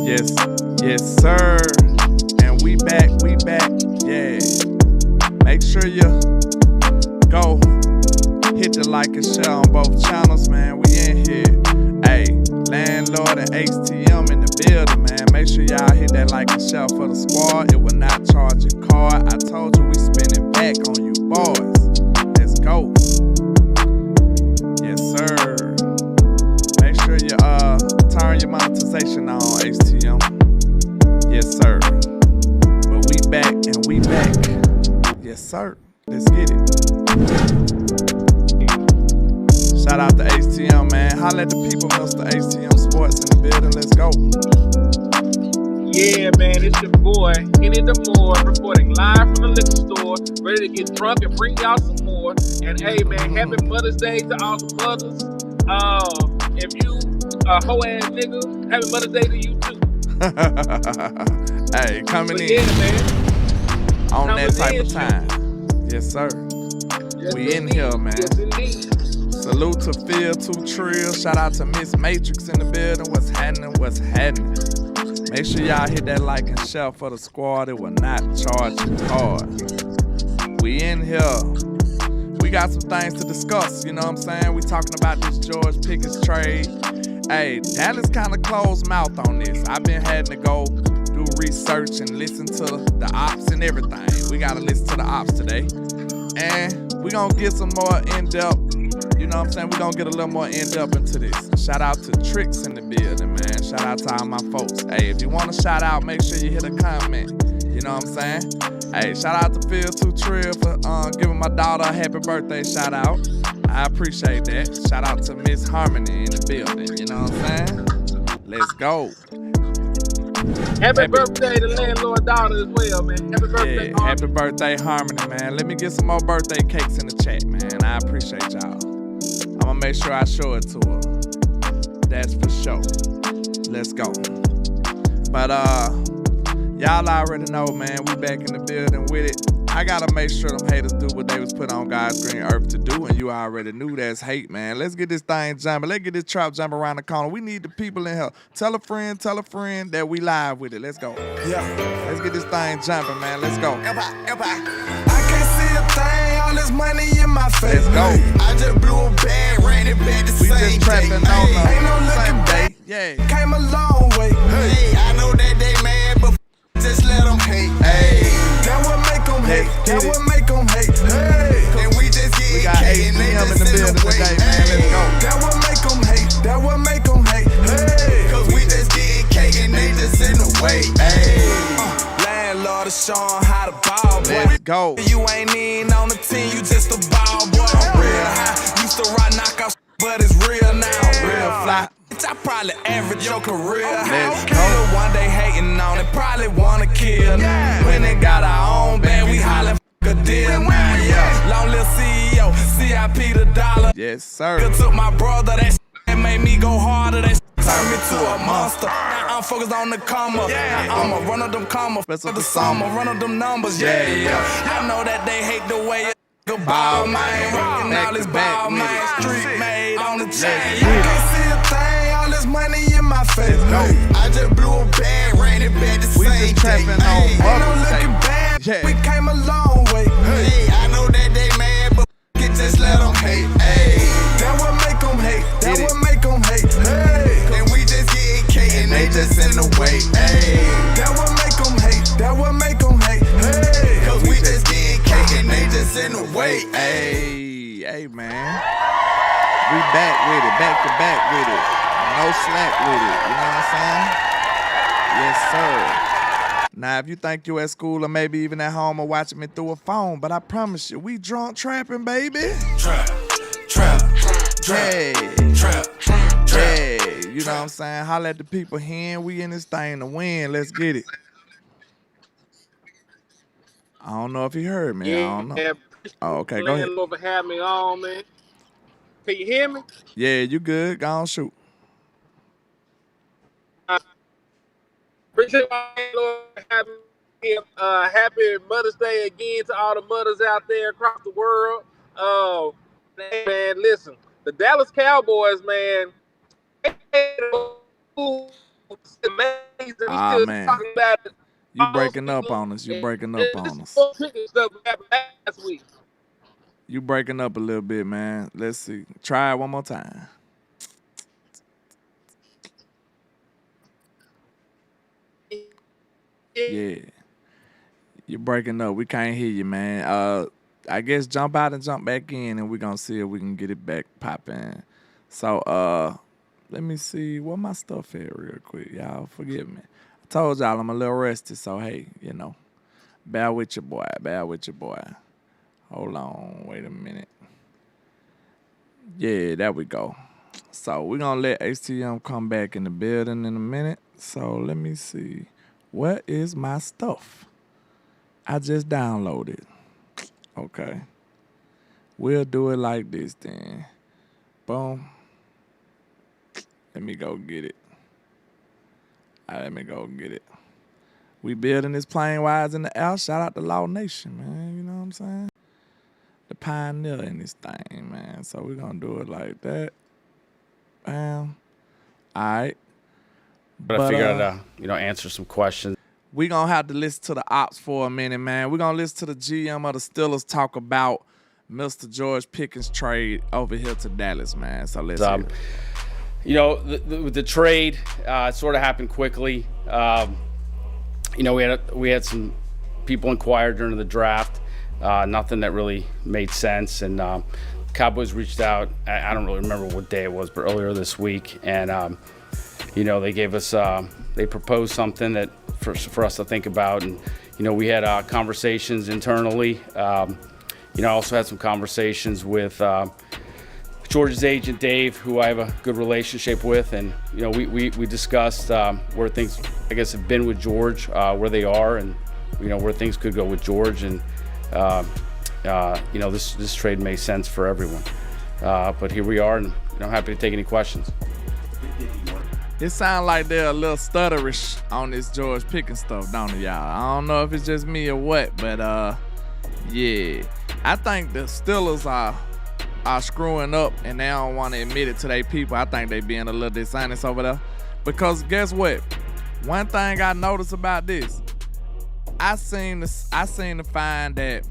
Yes, yes, sir. And we back, yeah. Make sure you go hit the like and share on both channels, man. We in here. Hey, Landlord and HTM in the building, man. Make sure y'all hit that like and share for the squad. It will not charge your card. I told you we spinning back on you boys. Let's go. Yes, sir. Make sure you turn your monetization on, HTM. Yes, sir. But we back and we back. Yes, sir. Let's get it. Shout out to HTM, man. Holla at the people, Mr. HTM Sports in the building. Let's go. Yeah, man, it's your boy, Henny the Moore, reporting live from the liquor store, ready to get drunk and bring y'all some more. And hey, man, happy Mother's Day to all the mothers. If you a hoe-ass nigga, happy Mother's Day to you too. Hey, coming in. Yeah, man. On coming that type in, of time. Yes, sir. Yes, We in indeed. here, man. Yes, indeed. Salute to Phil 2 Trill. Shout out to Miss Matrix in the building. What's happening? What's happening? Make sure y'all hit that like and share for the squad. It will not charge your card. We in here. We got some things to discuss. You know what I'm saying? We talking about this George Pickens trade. Hey, Dallas kind of closed mouth on this. I've been having to go do research and listen to the ops and everything. We got to listen to the ops today. And we going to get some more in-depth. You know what I'm saying? We're going to get a little more in-depth into this. Shout out to Tricks in the building, man. Shout out to all my folks. Hey, if you want to shout out, make sure you hit a comment. You know what I'm saying? Hey, shout out to Phil 2 Trill for giving my daughter a happy birthday shout out. I appreciate that. Shout out to Miss Harmony in the building. You know what I'm saying? Let's go. Happy birthday to Landlord daughter as well, man. Happy birthday, Yeah, happy birthday, Harmony, man. Let me get some more birthday cakes in the chat, man. I appreciate y'all. I'm gonna make sure I show it to her. That's for sure. Let's go. But y'all already know, man, we back in the building with it. I gotta make sure them haters do what they was put on God's green earth to do, and you already knew that's hate, man. Let's get this thing jumping. Let's get this trap jumping around the corner. We need the people in here. Tell a friend that we live with it. Let's go. Yeah. Let's get this thing jumping, man. Let's go. I can't see a thing, all this money in my face. Let's go. I just blew a bag, ran it back the We same just trapping day. on the Ain't no same looking day. back. Yeah. Came a long way. Hey, I know that they mad, but just let them hate. Hey, that what make them hate. That what make them hate. Hey, and we just We get got K and they HTM in just the in building the way. today, man. Let's go. That what make them hate. That what make them hate. Hey, cause we just get K and they just in the way. Hey, landlord is showing how to ball, boy. Let's go. You ain't even on the team, you just a ball, boy. I'm real high. Used to rock knockout, but it's real now. Real fly. I probably average your career. Let's go. One day hating on it, probably wanna kill. When they got our own band, we hollin' a deal now, yeah. Long live CEO, CIP the dollar. Yes, sir. Took my brother, that made me go harder. That turned me to a monster. Now I'm focused on the comma. Now I'ma run up them commas for the summer, run up them numbers. Yeah, yeah. I know that they hate the way it ball, man. Rockin' all this ball, man. Street made on the chain. I can't see a thing, all this money in my face. I just blew a bag, ran it back the We same just trapping day. on Ain't no Mother's Day. looking back, Yeah. we came a long way. Hey, I know that they mad, but it just let them hate. Hey, that what make them hate. That Get it. what make them hate. Hey, and we just get K and they just in the way. Hey, that what make them hate. That what make them hate. Hey, cause we just get K and they just in the way. Hey, man. We back with it, back to back with it. No slack with it. You know what I'm saying? Yes, sir. Now, if you think you at school or maybe even at home or watching me through a phone, but I promise you, we drunk trapping, baby. Trap. Hey, hey, you know what I'm saying? Holla at the people here. We in this thing to win. Let's get it. I don't know if he heard me. I don't know. Yeah, Oh, okay, go ahead. Landlord for having me on, man. Can you hear me? Yeah, you good. Go on, shoot. Appreciate my Landlord for having me. Happy Mother's Day again to all the mothers out there across the world. Man, listen, the Dallas Cowboys, man, they It's amazing. We Ah, still man. talking about it. You breaking up on us. You breaking up on This us. George Pickens stuff happened last week. You breaking up a little bit, man. Let's see. Try it one more time. Yeah. You're breaking up. We can't hear you, man. I guess jump out and jump back in, and we're going to see if we can get it back popping. So, let me see. Where my stuff at real quick. Y'all forgive me. I told y'all I'm a little rusty, so, hey, you know, bear with your boy. Bear with your boy. Hold on. Wait a minute. Yeah, there we go. So, we're going to let HTM come back in the building in a minute. So, let me see. Where is my stuff? I just downloaded. Okay. We'll do it like this then. Boom. Let me go get it. All right, let me go get it. We building this plane wise in the air. Shout out to Law Nation, man. You know what I'm saying? The pioneer in this thing, man. So we're going to do it like that. Bam. All right. But I figured I'd, answer some questions. We're going to have to listen to the ops for a minute, man. We're going to listen to the GM of the Steelers talk about Mr. George Pickens trade over here to Dallas, man. So let's hear it. The trade sort of happened quickly. We had some people inquire during the draft. Nothing that really made sense. And Cowboys reached out. I don't really remember what day it was, but earlier this week. And, they gave us they proposed something that for us to think about. And, we had conversations internally. I also had some conversations with George's agent, Dave, who I have a good relationship with. And, we discussed where things, I guess, have been with George, where they are, and, where things could go with George. And, this trade made sense for everyone. But here we are, and I'm happy to take any questions. It sounds like they're a little stutterish on this George Pickens stuff, don't it, y'all? I don't know if it's just me or what, but yeah. I think the Steelers are screwing up, and they don't want to admit it to their people. I think they being a little dishonest over there. Because guess what? One thing I noticed about this, I seen to find that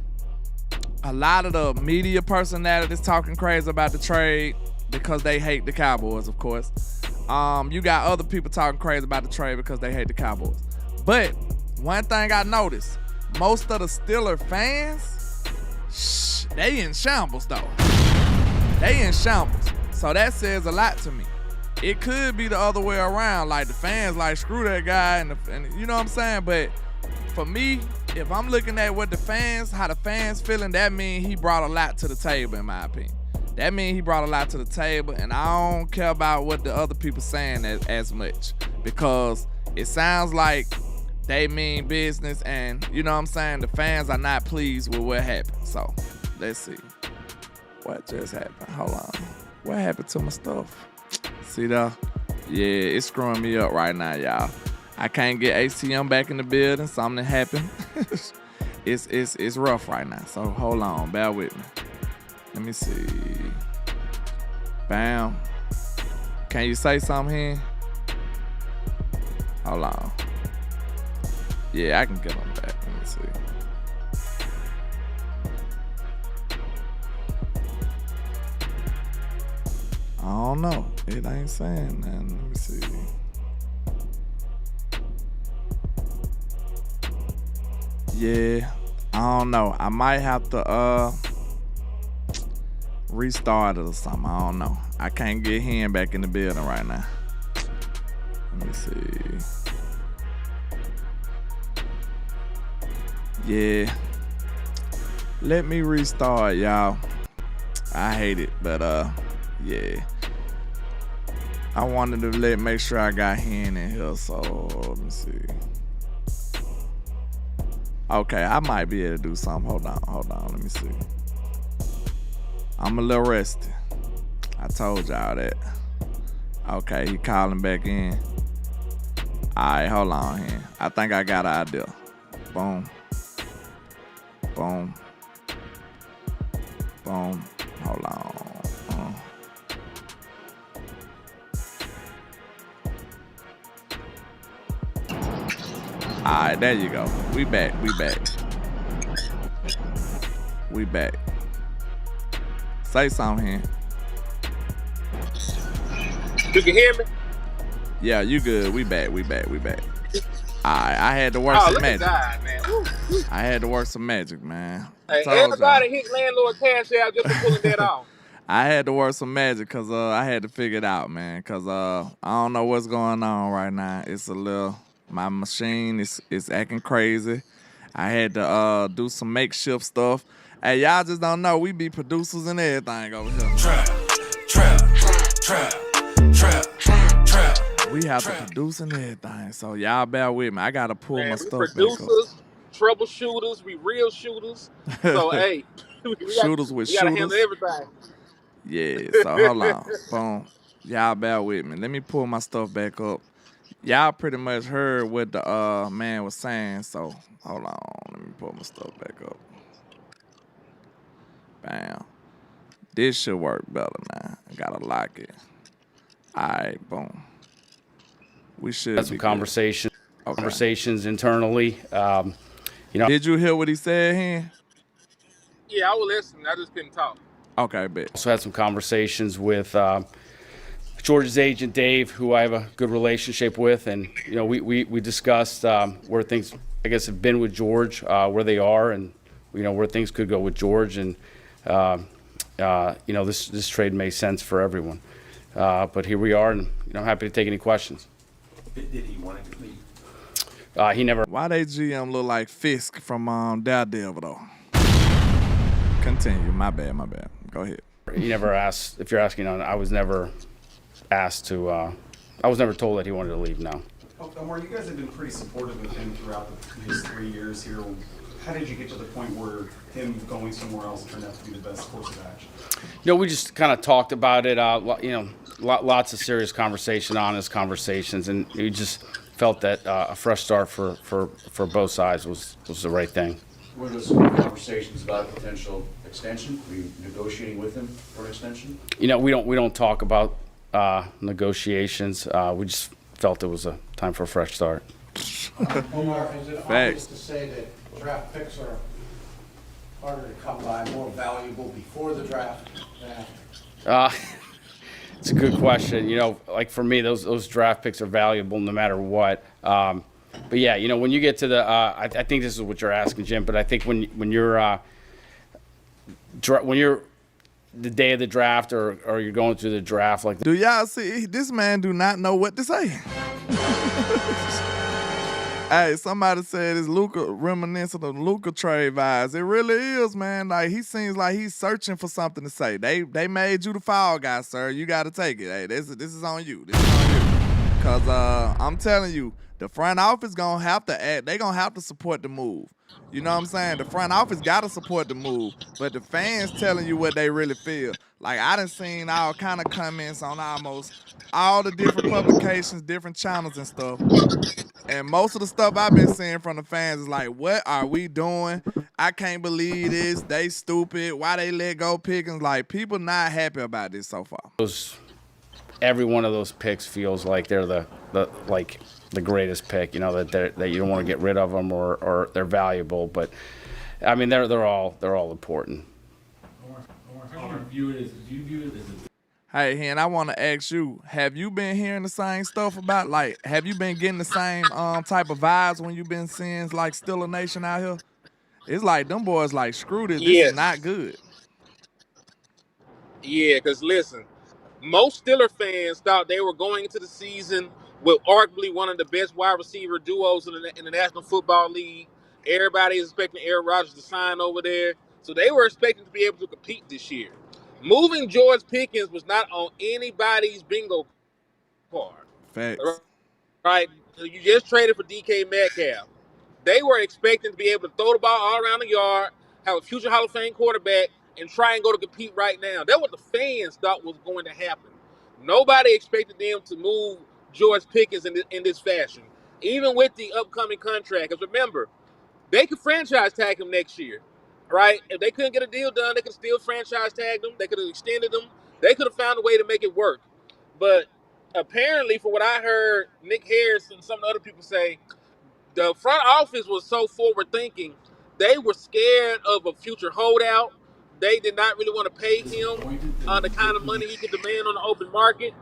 a lot of the media personalities talking crazy about the trade because they hate the Cowboys, of course. You got other people talking crazy about the trade because they hate the Cowboys. But one thing I noticed, most of the Steeler fans, they in shambles though. They in shambles. So that says a lot to me. It could be the other way around. Like the fans like, screw that guy, and you know what I'm saying? But for me, if I'm looking at how the fans feeling, that means he brought a lot to the table, in my opinion. That means he brought a lot to the table, and I don't care about what the other people saying as much, because it sounds like they mean business, and you know what I'm saying, the fans are not pleased with what happened. So let's see. What just happened? Hold on. What happened to my stuff? See there? Yeah, it's screwing me up right now, y'all. I can't get HTM back in the building. Something happened. It's rough right now. So hold on. Bear with me. Let me see. Bam. Can you say something here? Hold on. Yeah, I can get them back. Let me see. I don't know. It ain't saying nothing. Let me see. Yeah, I don't know. I might have to restart it or something. I don't know. I can't get him back in the building right now. Let me see. Yeah. Let me restart, y'all. I hate it, but yeah. I wanted to make sure I got him in here, so let me see. Okay, I might be able to do something. Hold on, let me see. I'm a little rusty. I told y'all that. Okay, he calling back in. Alright, hold on here. I think I got an idea. Boom. Boom. Boom. Hold on. right, there you go. We back. Say something here. You can hear me? Yeah, you good. We back. Alright, I had to work some magic. God, man. I had to work some magic, man. Hey, everybody hit Landlord Cash out just for pulling that off. I had to work some magic because I had to figure it out, man. Because I don't know what's going on right now. My machine is acting crazy. I had to do some makeshift stuff. Hey, y'all just don't know. We be producers and everything over here. Trap. We have to produce and everything. So y'all bear with me. I got to pull my stuff back up. Producers, troubleshooters, we real shooters. So, hey. We gotta handle everything. Yeah, so hold on. Boom. Y'all bear with me. Let me pull my stuff back up. Y'all pretty much heard what the man was saying, so hold on. Let me pull my stuff back up. Bam. This should work better now. I gotta lock it. Alright, boom. We should Had some conversations internally. Did you hear what he said here? Yeah, I was listening. I just couldn't talk. Okay, bet. Also had some conversations with George's agent, Dave, who I have a good relationship with. And, we discussed where things, I guess, have been with George, where they are, and, where things could go with George. And, this trade made sense for everyone. But here we are, and, I'm happy to take any questions. Did he want to leave? He never. Why they GM look like Fisk from Daredevil, though? Continue. My bad. Go ahead. He never asked. If you're asking on, I was never asked to. I was never told that he wanted to leave. No. Omar, you guys have been pretty supportive of him throughout his 3 years here. How did you get to the point where him going somewhere else turned out to be the best course of action? We just kind of talked about it. Lots of serious conversation, honest conversations, and we just felt that a fresh start for both sides was the right thing. Were there some conversations about potential extension? Were you negotiating with him for an extension? We don't talk about negotiations. We just felt it was a time for a fresh start. Omar, is it obvious to say that draft picks are harder to come by, more valuable before the draft than after? It's a good question. Like for me, those draft picks are valuable no matter what. But yeah, when you get to the, I think this is what you're asking, Jim. But I think when you're the day of the draft or you're going through the draft, like, do y'all see this man do not know what to say? Hey, somebody said it's Luka reminiscent of Luka trade vibes. It really is, man. Like, he seems like he's searching for something to say. They made you the fall guy, sir. You got to take it. Hey, this is on you. Because I'm telling you, the front office going to have to act. They going to have to support the move. You know what I'm saying? The front office got to support the move. But the fans telling you what they really feel. Like, I done seen all kind of comments on almost all the different publications, different channels and stuff. And most of the stuff I've been seeing from the fans is like, what are we doing? I can't believe this. They stupid. Why they let go Pickens? Like, people not happy about this so far. Every one of those picks feels like they're the greatest pick. That you don't want to get rid of them or they're valuable. But I mean, they're all important. Omar, do you view it as a Hey, Hen, I want to ask you, have you been hearing the same stuff about, like, have you been getting the same type of vibes when you've been seeing, like, Steeler Nation out here? It's like, them boys, like, screw this. This is not good. Yeah, because, listen, most Steeler fans thought they were going into the season with arguably one of the best wide receiver duos in the National Football League. Everybody is expecting Aaron Rodgers to sign over there. So they were expecting to be able to compete this year. Moving George Pickens was not on anybody's bingo card. Facts. Right? You just traded for DK Metcalf. They were expecting to be able to throw the ball all around the yard, have a future Hall of Fame quarterback, and try and go to compete right now. That's what the fans thought was going to happen. Nobody expected them to move George Pickens in this fashion, even with the upcoming contract. Because remember, they could franchise tag him next year. Right? If they couldn't get a deal done, they could still franchise tag them. They could have extended them. They could have found a way to make it work. But apparently, for what I heard, Nick Harris and some other people say, the front office was so forward thinking. They were scared of a future holdout. They did not really want to pay him the kind of money he could demand on the open market.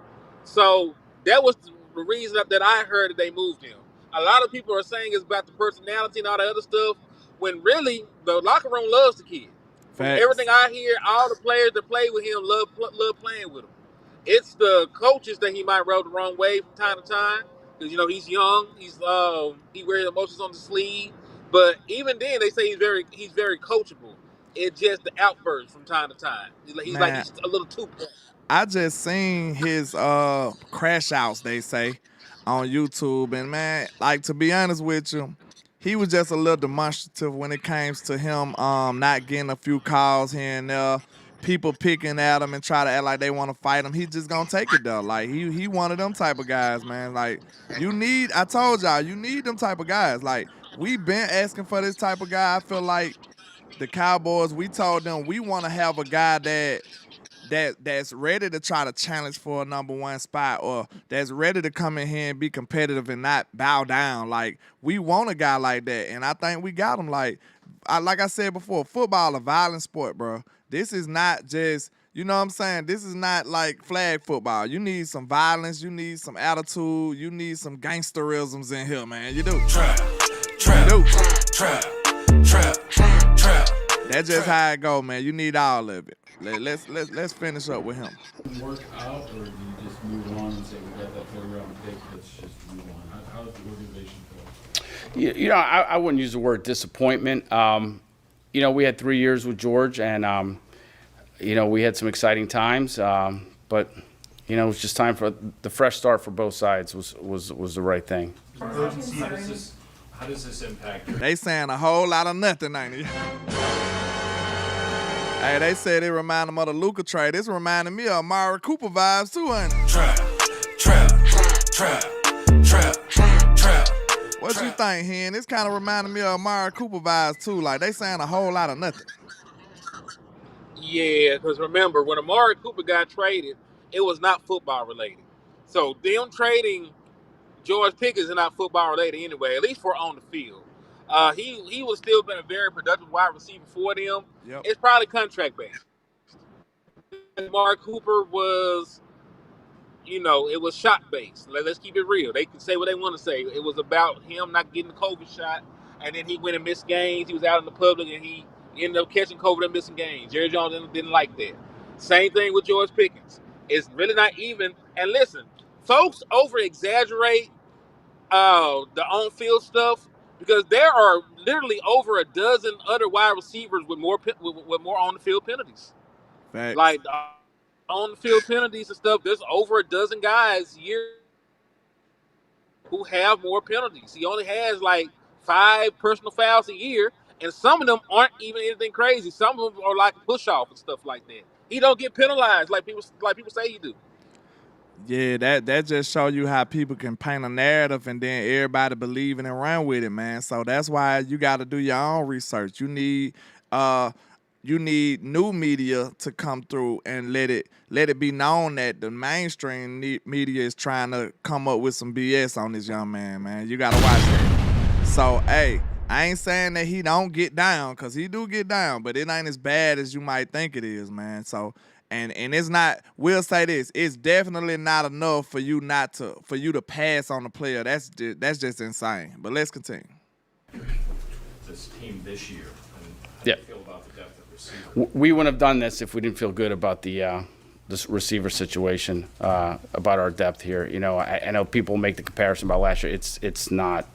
So that was the reason that I heard that they moved him. A lot of people are saying it's about the personality and all that other stuff, when really the locker room loves the kid. From Facts. everything I hear, all the players that play with him love playing with him. It's the coaches that he might rub the wrong way from time to time, because he's young. He wears emotions on the sleeve. But even then, they say he's very coachable. It's just the outbursts from time to time. He's Man. he's a little too. I just seen his crash outs, they say, on YouTube, and man, like, to be honest with you, he was just a little demonstrative when it came to him not getting a few calls here and there, people picking at him and try to act like they want to fight him. He just gonna take it though. Like, he one of them type of guys, man. Like, I told y'all, you need them type of guys. Like, we been asking for this type of guy. I feel like the Cowboys, we told them we want to have a guy that's ready to try to challenge for a number one spot, or that's ready to come in here and be competitive and not bow down. Like, we want a guy like that, and I think we got him. Like I said before, football a violent sport, bro. This is not just, you know what I'm saying? This is not like flag football. You need some violence. You need some attitude. You need some gangsterisms in here, man. You do. Trap. That's just how it go, man. You need all of it. Let's finish up with him. Work out, or do you just move on and say we got that 3rd round pick? Let's just move on. How does the organization feel? I wouldn't use the word disappointment. We had 3 years with George, and we had some exciting times. But it was just time for the fresh start for both sides. Was the right thing. How does this impact your... They saying a whole lot of nothing, ain't it? Hey, they said it reminded them of the Luka trade. This reminded me of Amari Cooper vibes too, ain't it? Trap. What you think, Hen? This kind of reminded me of Amari Cooper vibes too. Like, they saying a whole lot of nothing. Yeah, because remember, when Amari Cooper got traded, it was not football related. So them trading George Pickens is not football related anyway, at least for on the field. He would still been a very productive wide receiver for them. Yep. It's probably contract based. Amari Cooper was, it was shot based. Let's keep it real. They can say what they want to say. It was about him not getting the COVID shot, and then he went and missed games. He was out in the public, and he ended up catching COVID and missing games. Jerry Jones didn't like that. Same thing with George Pickens. It's really not even. And listen, folks over-exaggerate the on-field stuff, because there are literally over a dozen other wide receivers with more on-the-field penalties. Facts. Like on-the-field penalties and stuff, there's over a dozen guys here who have more penalties. He only has like 5 personal fouls a year, and some of them aren't even anything crazy. Some of them are like push-off and stuff like that. He don't get penalized like people say he do. Yeah, that just show you how people can paint a narrative and then everybody believing and run with it, man. So that's why you got to do your own research. You need new media to come through and let it be known that the mainstream media is trying to come up with some BS on this young man. You got to watch that. So, hey, I ain't saying that he don't get down, because he do get down, but it ain't as bad as you might think it is, man. So, and it's not, we'll say this, it's definitely not enough for you to pass on the player. That's just insane. But let's continue. This team this year, and how Yeah. do you feel about the depth of receiver? We wouldn't have done this if we didn't feel good about the this receiver situation, about our depth here. I know people make the comparison about last year. It's not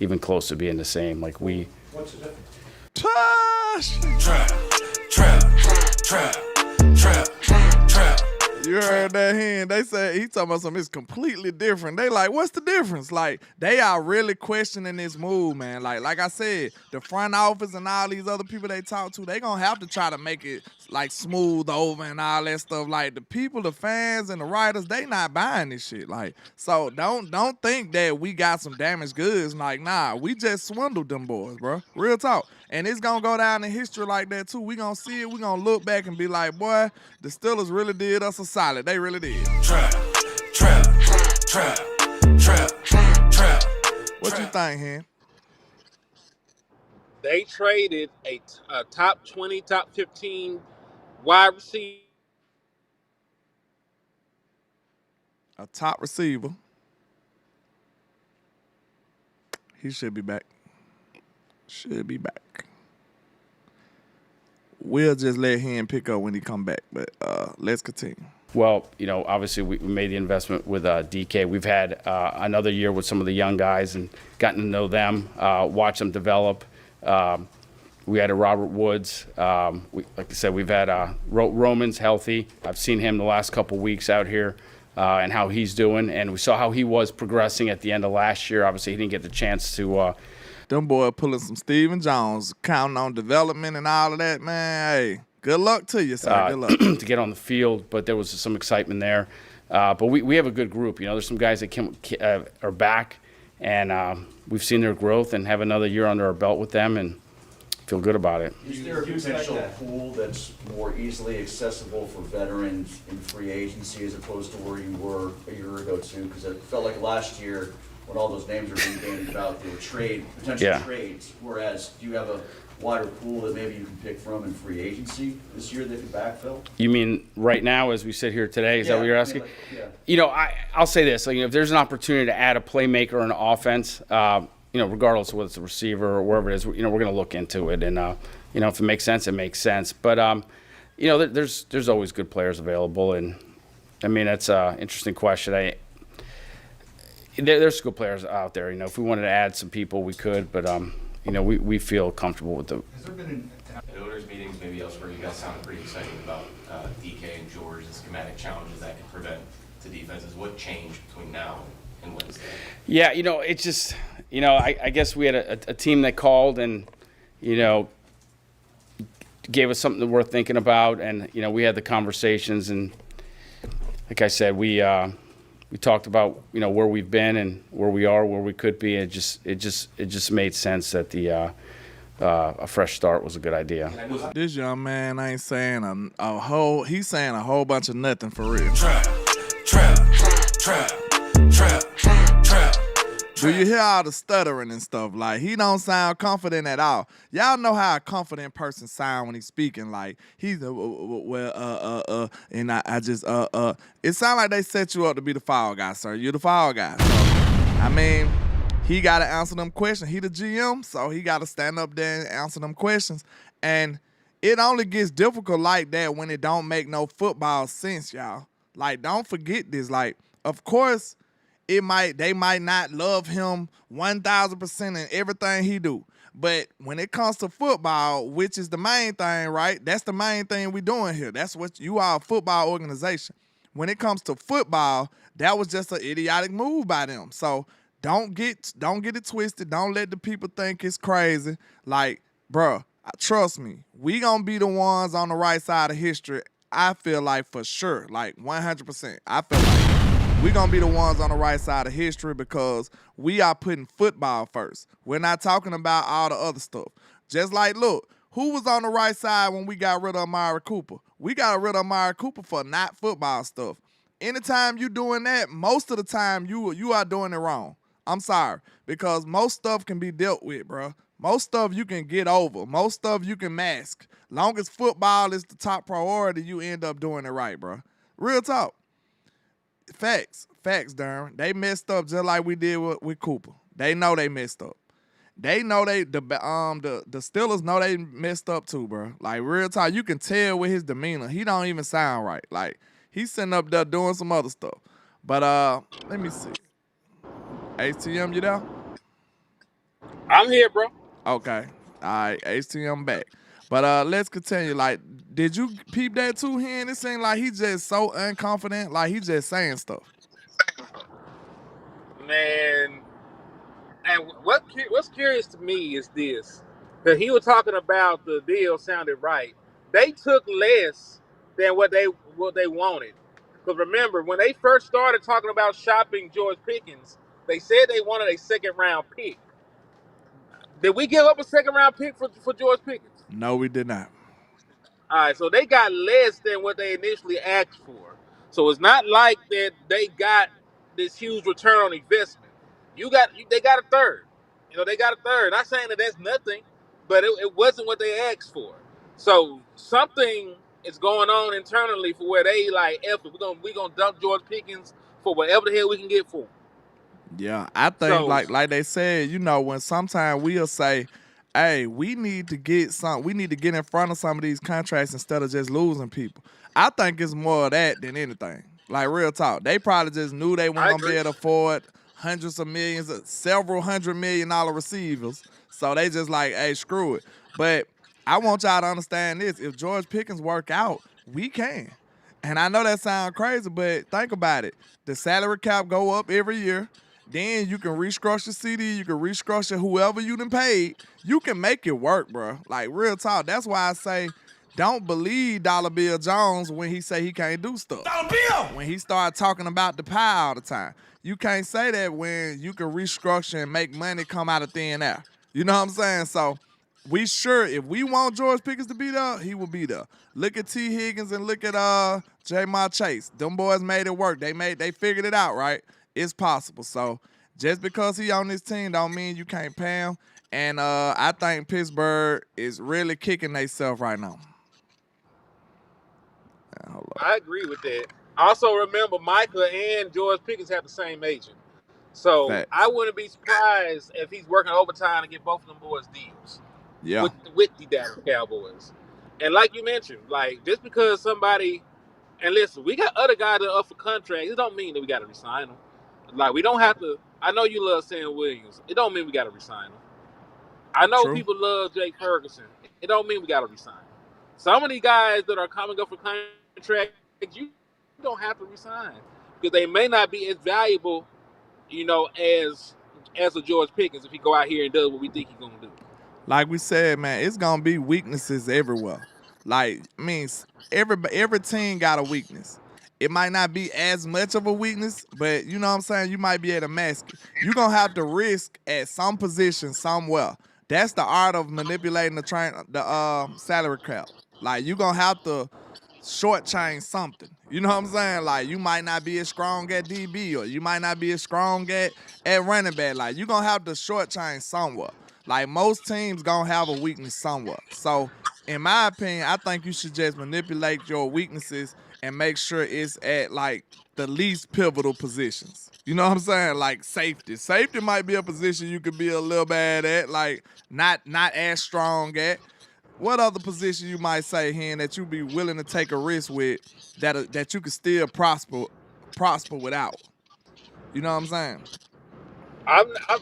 even close to being the same. Like, What's the difference? Trap. You heard that, Hen? They said he talking about something that's completely different. They like, what's the difference? Like, they are really questioning this move, man. Like I said, the front office and all these other people they talk to, they gonna have to try to make it like smooth over and all that stuff. Like, the people, the fans and the writers, they not buying this shit. Like, so don't think that we got some damaged goods. Like, nah, we just swindled them boys, bro. Real talk. And it's going to go down in history like that, too. We going to see it. We going to look back and be like, boy, the Steelers really did us a solid. They really did. Trap. What you think, Hen? They traded a top 20, top 15 wide receiver. A top receiver. He should be back. Should be back. We'll just let him pick up when he come back. But let's continue. Well, obviously we made the investment with DK. We've had another year with some of the young guys and gotten to know them, watch them develop. We had a Robert Woods. Like I said, we've had Roman's healthy. I've seen him the last couple weeks out here and how he's doing. And we saw how he was progressing at the end of last year. Obviously, he didn't get the chance to. Them boy pulling some Stephen Jones, counting on development and all of that, man. Hey, good luck to you, sir. Good luck. To get on the field, but there was some excitement there. But we have a good group. There's some guys that are back, and we've seen their growth and have another year under our belt with them and feel good about it. Is there a potential pool that's more easily accessible for veterans in free agency as opposed to where you were a year ago too? Because it felt like last year when all those names were being bandied about, there were potential trades. Whereas, do you have a wider pool that maybe you can pick from in free agency this year that could backfill? You mean right now as we sit here today? Is that what you're asking? I'll say this. If there's an opportunity to add a playmaker in offense, regardless of whether it's a receiver or wherever it is, we're going to look into it. And, if it makes sense, it makes sense. But, there's always good players available. And, that's an interesting question. There's good players out there. If we wanted to add some people, we could. But, we feel comfortable with them. Has there been owners' meetings, maybe elsewhere, you guys sounded pretty excited about DK and George and schematic challenges that could prevent the defenses? What changed between now and Wednesday? Yeah, it's just, I guess we had a team that called and, gave us something worth thinking about. And, we had the conversations. And like I said, we talked about, where we've been and where we are, where we could be. It just made sense that a fresh start was a good idea. This young man ain't saying he's saying a whole bunch of nothing for real. Trap. Do you hear all the stuttering and stuff? Like, he don't sound confident at all. Y'all know how a confident person sound when he's speaking. Like, he's and I just it sound like they set you up to be the fall guy, sir. You're the fall guy. So, he got to answer them questions. He the GM, so he got to stand up there and answer them questions. And it only gets difficult like that when it don't make no football sense, y'all. Like, don't forget this. Like, of course, they might not love him 1,000% in everything he do. But when it comes to football, which is the main thing, right? That's the main thing we doing here. That's what you are, a football organization. When it comes to football, that was just an idiotic move by them. So don't get it twisted. Don't let the people think it's crazy. Like, bruh, trust me, we gonna be the ones on the right side of history. I feel like for sure, like 100%. I feel like we're going to be the ones on the right side of history because we are putting football first. We're not talking about all the other stuff. Just like, look, who was on the right side when we got rid of Amari Cooper? We got rid of Amari Cooper for not football stuff. Anytime you doing that, most of the time you are doing it wrong. I'm sorry, because most stuff can be dealt with, bro. Most stuff you can get over. Most stuff you can mask. Long as football is the top priority, you end up doing it right, bro. Real talk. Facts, Darren. They messed up just like we did with Cooper. They know they messed up. They know the Steelers know they messed up too, bro. Like, real talk, you can tell with his demeanor. He don't even sound right. Like, he's sitting up there doing some other stuff. But let me see. HTM, you there? I'm here, bro. Okay. All right, HTM back. But let's continue. Like, did you peep that too, Hen? It seemed like he just so unconfident, like he just saying stuff. Man, and what's curious to me is this. That he was talking about the deal sounded right. They took less than what they wanted. Because remember, when they first started talking about shopping George Pickens, they said they wanted a second-round pick. Did we give up a second-round pick for George Pickens? No, we did not. All right, so they got less than what they initially asked for. So it's not like that they got this huge return on investment. They got a third. They got a third. Not saying that that's nothing, but it wasn't what they asked for. So something is going on internally for where they like, F it, we gonna dump George Pickens for whatever the hell we can get for him. Yeah, I think So like they said, when sometimes we'll say, "Hey, we need to get in front of some of these contracts instead of just losing people." I think it's more of that than anything. Like real talk, they probably just knew they weren't I gonna be agree. able to afford hundreds of millions, several $100 million receivers. So they just like, "Hey, screw it." But I want y'all to understand this: if George Pickens work out, we can. And I know that sounds crazy, but think about it. The salary cap go up every year. Then you can restructure CD, you can restructure whoever you done paid. You can make it work, bro. Like real talk. That's why I say don't believe Dollar Bill Jones when he say he can't do stuff. Dollar Bill! When he start talking about the pie all the time. You can't say that when you can restructure and make money come out of thin air. You know what I'm saying? So if we want George Pickens to be there, he will be there. Look at T. Higgins and look at Jamar Chase. Them boys made it work. They figured it out, right? It's possible. So just because he on this team don't mean you can't pay him. And I think Pittsburgh is really kicking themselves right now. Hold up. I agree with that. Also, remember, Micah and George Pickens have the same agent. So Facts. I wouldn't be surprised if he's working overtime to get both of them boys deals Yeah. with the Dallas Cowboys. And like you mentioned, like just because somebody, and listen, we got other guys that are up for contracts, it don't mean that we got to resign them. Like we don't have to. I know you love Sam Williams. It don't mean we got to resign him. I know True. people love Jake Ferguson. It don't mean we got to resign him. Some of these guys that are coming up for contracts, you don't have to resign because they may not be as valuable, as a George Pickens if he go out here and does what we think he's gonna do. Like we said, man, it's gonna be weaknesses everywhere. Like, I mean, every team got a weakness. It might not be as much of a weakness, but you know what I'm saying? You might be able to mask it. You're gonna have to risk at some position somewhere. That's the art of manipulating the salary cap. Like you're gonna have to shortchange something. You know what I'm saying? Like you might not be as strong at DB or you might not be as strong at running back. Like you're gonna have to shortchange somewhere. Like most teams gonna have a weakness somewhere. So in my opinion, I think you should just manipulate your weaknesses and make sure it's at like the least pivotal positions. You know what I'm saying? Like safety. Safety might be a position you could be a little bad at, like not as strong at. What other position you might say, Hen, that you'd be willing to take a risk with that you could still prosper without? You know what I'm saying? I'm I'm,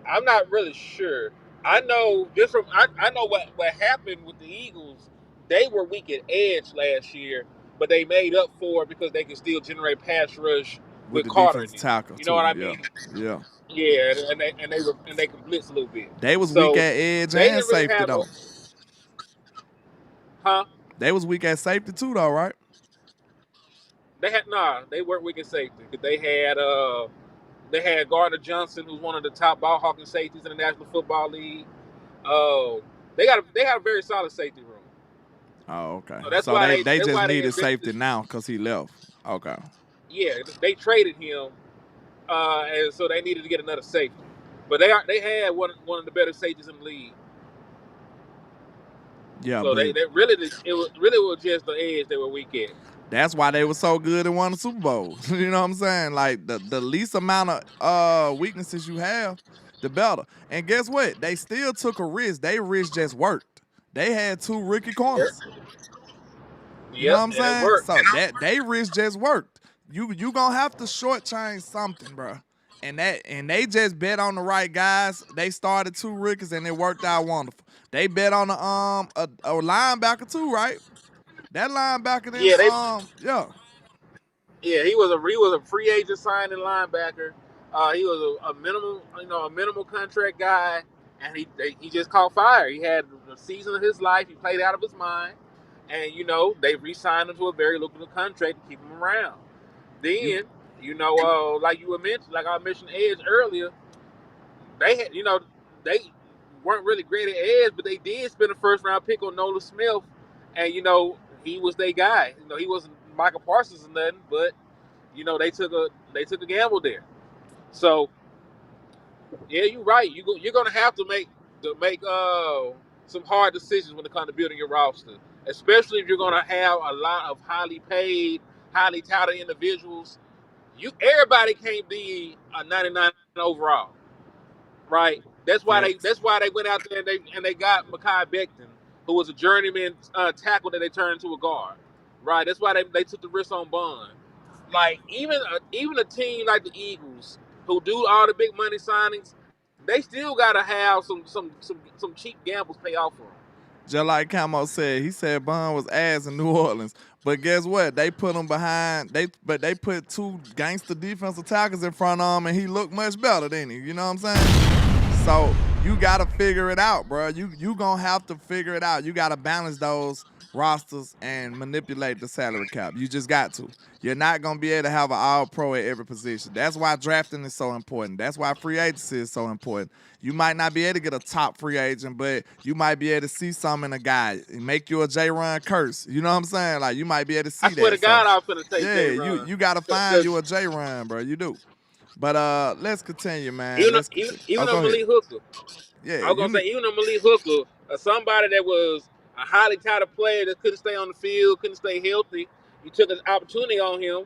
I'm not really sure. I know just from I know what happened with the Eagles. They were weak at edge last year, but they made up for it because they could still generate pass rush With with the Carter in defensive there. tackle You know what too. I Yeah. mean? Yeah. Yeah, and they could blitz a little bit. They was weak So at edge they and didn't really safety have a though. huh. They was weak at safety too though, right? They weren't weak at safety because they had Gardner Johnson, who's one of the top ball hawking safeties in the National Football League. Oh, they have a very solid safety room. Oh, okay. So that's So why they that's just why they needed invested. safety now because he left. Okay. Yeah, they traded him, and so they needed to get another safety. But they had one of the better safeties in the league. Yeah, So but they really was just the edge they were weak at. that's why they were so good and won the Super Bowl. You know what I'm saying? Like the least amount of weaknesses you have, the better. And guess what? They still took a risk. They risk just worked. They had 2 rookie corners. You know Yep, what I'm and it saying? worked. So that they risk just worked. You gonna have to shortchange something, bro. And they just bet on the right guys. They started 2 rookies and it worked out wonderful. They bet on a linebacker too, right? That linebacker Yeah, yeah. he was a free agent signing linebacker. He was a minimal contract guy, and he just caught fire. He had the season of his life. He played out of his mind, and they re-signed him to a very lucrative contract to keep him around. You Then like I mentioned Edge earlier, they had they weren't really great at edge, but they did spend a first round pick on Nolan Smith, and he was their guy. He wasn't Michael Parsons or nothing, but they took a gamble there. So yeah, you're right. You're gonna have to make some hard decisions when it comes to building your roster, especially if you're going to have a lot of highly paid, highly touted individuals. Everybody can't be a 99 overall, right? That's why they went out there and they got Mekhi Becton, who was a journeyman tackle that they turned into a guard, right? That's why they took the risk on Bond. Like even a team like the Eagles, who do all the big money signings, they still gotta have some cheap gambles pay off for them. Just like Camo said, he said Bond was ass in New Orleans. But guess what? They put him behind. They put two gangster defensive tackles in front of him, and he looked much better, didn't he? You know what I'm saying? So you gotta figure it out, bro. You gonna have to figure it out. You gotta balance those rosters and manipulate the salary cap. You just got to. You're not gonna be able to have an all-pro at every position. That's why drafting is so important. That's why free agency is so important. You might not be able to get a top free agent, but you might be able to see something in a guy. Make you a J-Ron Curse. You know what I'm saying? Like, you might be able to see that. I swear to God, I was finna take J-Ron. Yeah, you gotta find you a J-Ron, bro. You do. But let's continue, man. Even on Malik Hooker. Yeah, I was gonna say, even on Malik Hooker, somebody that was a highly touted player that couldn't stay on the field, couldn't stay healthy, you took an opportunity on him.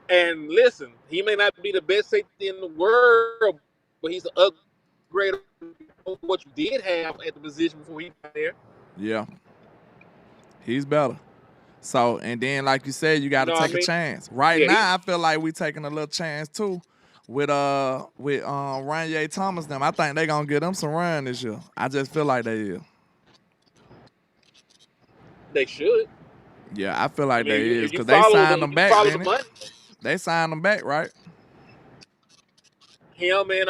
And listen, he may not be the best safety in the world, but he's an upgrade of what you did have at the position before he got there. Yeah. He's better. So, and then like you said, you got to take a chance. Right now, I feel like we taking a little chance too with Ranye Thomas them. I think they gonna get them some run this year. I just feel like they is. They should. Yeah, I feel like they is because they signed them back. They signed them back, right? Him and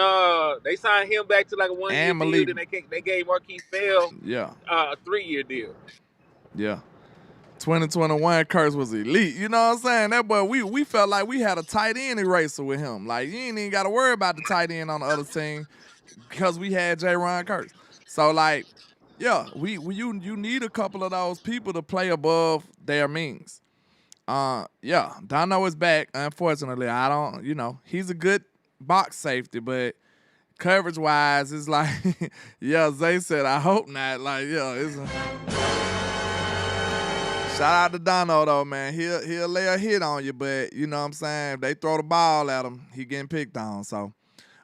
they signed him back to like a 1-year deal, and they gave Marquise Bell a 3-year deal. Yeah. 2021 Curse was elite. You know what I'm saying? That boy, we felt like we had a tight end eraser with him. Like, you ain't even got to worry about the tight end on the other team because we had J-Ron Curse. So, like, yeah, you need a couple of those people to play above their means. Yeah, Dono is back. Unfortunately, I don't, he's a good box safety, but coverage-wise, it's like, yeah, Zay said, I hope not. Like, yeah, it's shout out to Dono, though, man. He'll lay a hit on you, but you know what I'm saying? If they throw the ball at him, he getting picked on. So,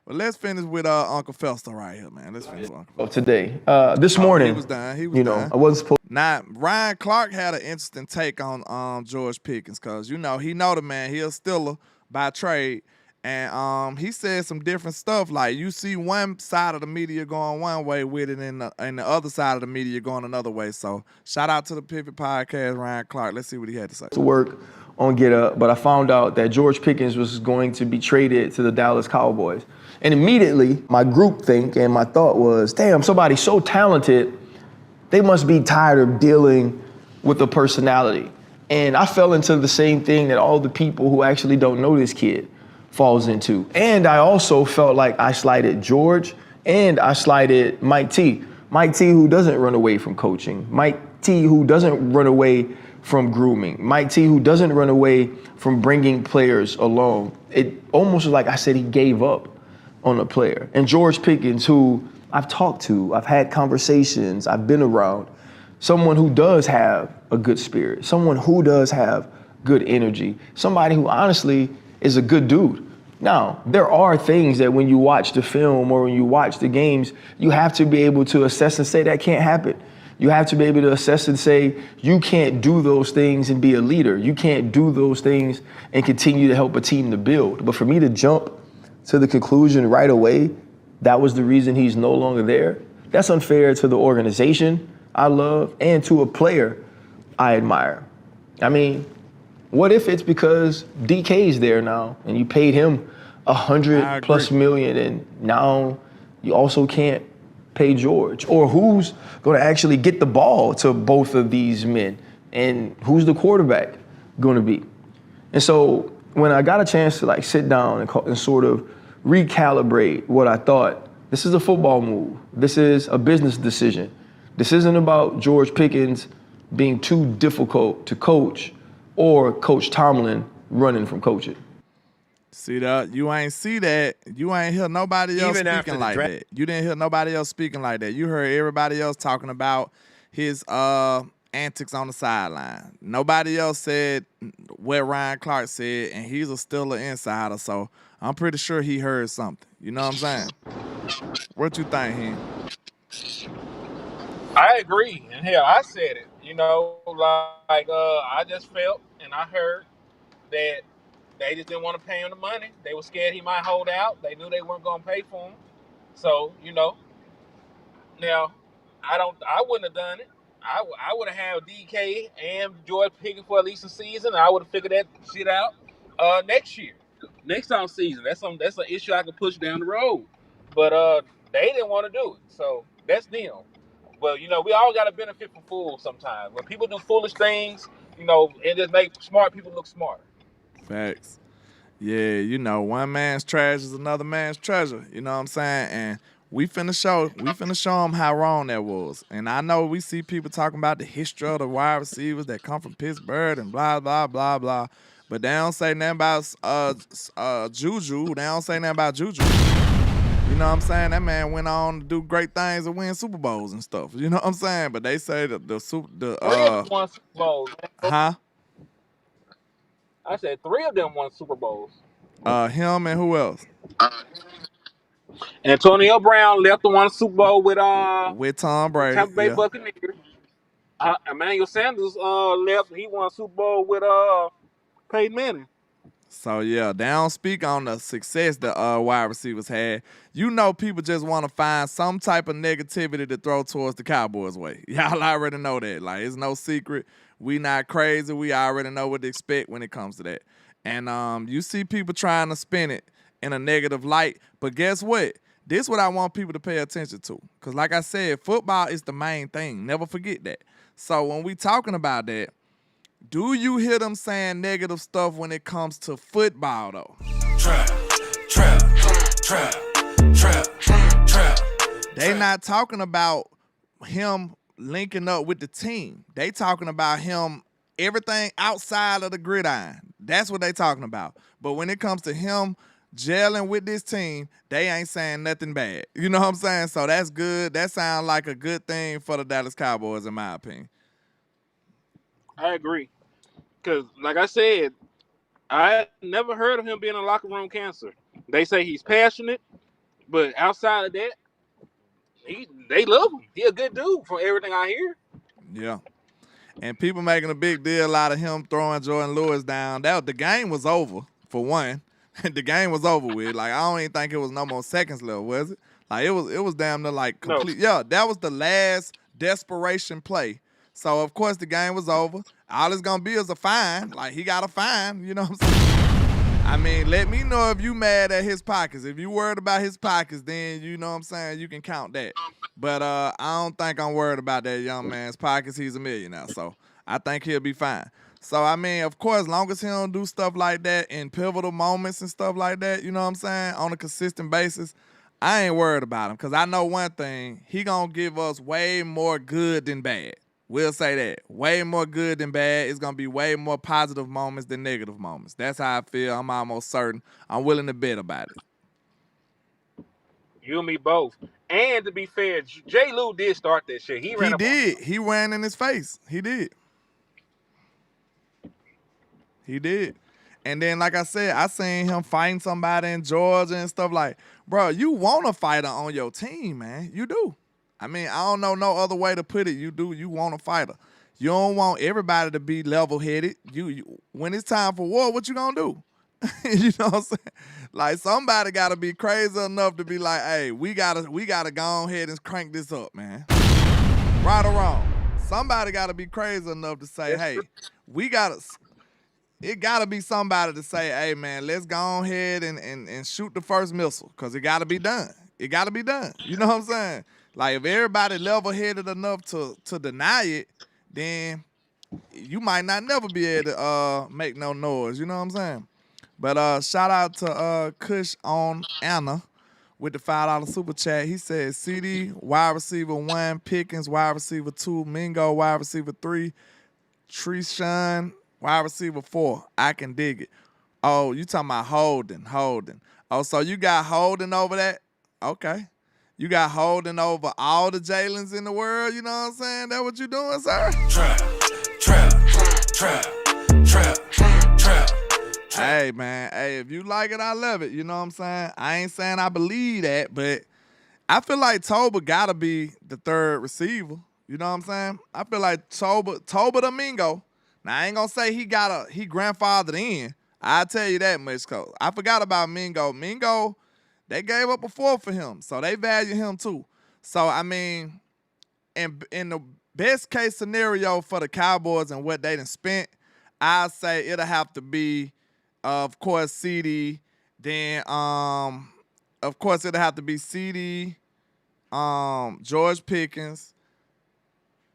but let's finish with Uncle Fester right here, man. Let's finish with Uncle Fester. Today, this morning, he was done. He was done. I wasn't supposed. Now, Ryan Clark had an interesting take on George Pickens because, he know the man. He a Steeler by trade. And he said some different stuff. Like, you see one side of the media going one way with it and the other side of the media going another way. So, shout out to the Pivot Podcast, Ryan Clark. Let's see what he had to say. To work on Get Up, but I found out that George Pickens was going to be traded to the Dallas Cowboys. And immediately, my group think and my thought was, damn, somebody so talented, they must be tired of dealing with a personality. And I fell into the same thing that all the people who actually don't know this kid falls into. And I also felt like I slighted George and I slighted Mike T. Mike T, who doesn't run away from coaching. Mike T, who doesn't run away from grooming. Mike T, who doesn't run away from bringing players along. It almost was like I said he gave up on a player. And George Pickens, who I've talked to, I've had conversations, I've been around, someone who does have a good spirit, someone who does have good energy, somebody who honestly is a good dude. Now, there are things that when you watch the film or when you watch the games, you have to be able to assess and say that can't happen. You have to be able to assess and say you can't do those things and be a leader. You can't do those things and continue to help a team to build. But for me to jump to the conclusion right away, that was the reason he's no longer there, that's unfair to the organization I love and to a player I admire. I mean, what if it's because DK's there now and you paid him $100+ million and now you also can't pay George? Or who's going to actually get the ball to both of these men? And who's the quarterback going to be? And so when I got a chance to sit down and sort of recalibrate what I thought, this is a football move. This is a business decision. This isn't about George Pickens being too difficult to coach or Coach Tomlin running from coaching. See that? You ain't see that. You ain't hear nobody else Even after speaking the like draft. that. You didn't hear nobody else speaking like that. You heard everybody else talking about his antics on the sideline. Nobody else said what Ryan Clark said, and he's still an insider, so I'm pretty sure he heard something. You know what I'm saying? What you think, Hen? I agree, and hell, I said it. I just felt and I heard that they just didn't want to pay him the money. They were scared he might hold out. They knew they weren't going to pay for him. So now I wouldn't have done it. I would have had DK and George Pickens for at least a season. I would have figured that shit out next year, next off season. That's an issue I could push down the road. But they didn't want to do it, so that's them. But we all got to benefit from fools sometimes. When people do foolish things, it just makes smart people look smarter. Facts. Yeah, one man's trash is another man's treasure. You know what I'm saying? And we finna show them how wrong that was. And I know we see people talking about the history of the wide receivers that come from Pittsburgh and blah, blah, blah, blah. But they don't say nothing about Juju. They don't say nothing about Juju. You know what I'm saying? That man went on to do great things and win Super Bowls and stuff. You know what I'm saying? But they say that Three of them won Super Bowls. huh? I said 3 of them won Super Bowls. Him and who else? Antonio Brown left the one Super Bowl with With Tom the Brady. Tampa Bay Yeah. Buccaneers. Emmanuel Sanders left. He won Super Bowl with Peyton Manning. So yeah, they don't speak on the success the wide receivers had. People just want to find some type of negativity to throw towards the Cowboys' way. Y'all already know that. Like, it's no secret. We not crazy. We already know what to expect when it comes to that. And you see people trying to spin it in a negative light. But guess what? This is what I want people to pay attention to. Because like I said, football is the main thing. Never forget that. So when we talking about that, do you hear them saying negative stuff when it comes to football, though? Trap. They not talking about him linking up with the team. They talking about him, everything outside of the gridiron. That's what they talking about. But when it comes to him gelling with this team, they ain't saying nothing bad. You know what I'm saying? So that's good. That sounds like a good thing for the Dallas Cowboys, in my opinion. I agree. Because, like I said, I never heard of him being a locker room cancer. They say he's passionate, but outside of that, they love him. He a good dude from everything I hear. Yeah. And people making a big deal out of him throwing Jordan Lewis down. The game was over, for one. The game was over with. Like, I don't even think it was no more seconds left, was it? Like, it was damn near like complete. No. Yeah, that was the last desperation play. So, of course, the game was over. All it's going to be is a fine. Like, he got a fine. You know what I'm saying? I mean, let me know if you mad at his pockets. If you worried about his pockets, then, you know what I'm saying, you can count that. But I don't think I'm worried about that young man's pockets. He's a millionaire. So, I think he'll be fine. So, I mean, of course, as long as he don't do stuff like that in pivotal moments and stuff like that, you know what I'm saying, on a consistent basis, I ain't worried about him. Because I know one thing, he going to give us way more good than bad. We'll say that. Way more good than bad. It's going to be way more positive moments than negative moments. That's how I feel. I'm almost certain. I'm willing to bet about it. You and me both. And to be fair, J. Lou did start that shit. He did. He ran in his face. He did. And then, like I said, I seen him fighting somebody in Georgia and stuff like, bro, you want a fighter on your team, man. You do. I mean, I don't know no other way to put it. You do. You want a fighter. You don't want everybody to be level-headed. You when it's time for war, what you gonna do? You know what I'm saying? Like, somebody gotta be crazy enough to be like, hey, we gotta go ahead and crank this up, man. Right or wrong. Somebody gotta be crazy enough to say, hey, it gotta be somebody to say, hey, man, let's go ahead and shoot the first missile, because it gotta be done. It gotta be done. You know what I'm saying? Like, if everybody level-headed enough to deny it, then you might not never be able to make no noise. You know what I'm saying? But shout out to Kush on Anna with the $5 super chat. He said CD, wide receiver 1, Pickens, wide receiver 2, Mingo, wide receiver 3, Treshawn, wide receiver 4. I can dig it. Oh, you talking about Holden. Oh, so you got Holden over that? Okay. You got Holden over all the Jalens in the world, you know what I'm saying? That what you doing, sir? Trap. Hey, man. Hey, if you like it, I love it. You know what I'm saying? I ain't saying I believe that, but I feel like Toba gotta be the third receiver. You know what I'm saying? I feel like Toba Domingo. Now, I ain't gonna say he grandfathered in. I'll tell you that much, cause I forgot about Mingo. Mingo, they gave up a fourth for him, so they value him too. So, I mean, in the best case scenario for the Cowboys and what they done spent, I'll say it'll have to be, of course, CD. Then, of course, it'll have to be CD, George Pickens,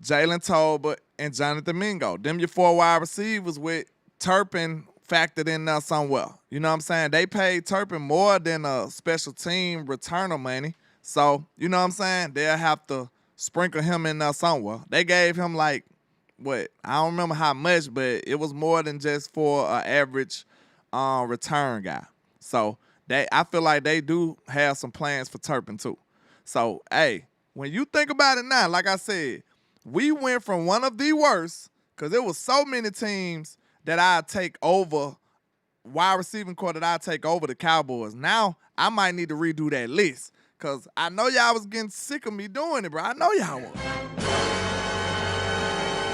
Jalen Tolbert, and Jonathan Mingo. Them your 4 wide receivers with Turpin factored in there somewhere. You know what I'm saying? They paid Turpin more than a special team returner money. So, you know what I'm saying? They'll have to sprinkle him in there somewhere. They gave him like, what? I don't remember how much, but it was more than just for an average return guy. So, I feel like they do have some plans for Turpin too. So, hey, when you think about it now, like I said, we went from one of the worst, because there was so many teams that I'd take over, wide receiving core that I'd take over the Cowboys. Now, I might need to redo that list, because I know y'all was getting sick of me doing it, bro. I know y'all was.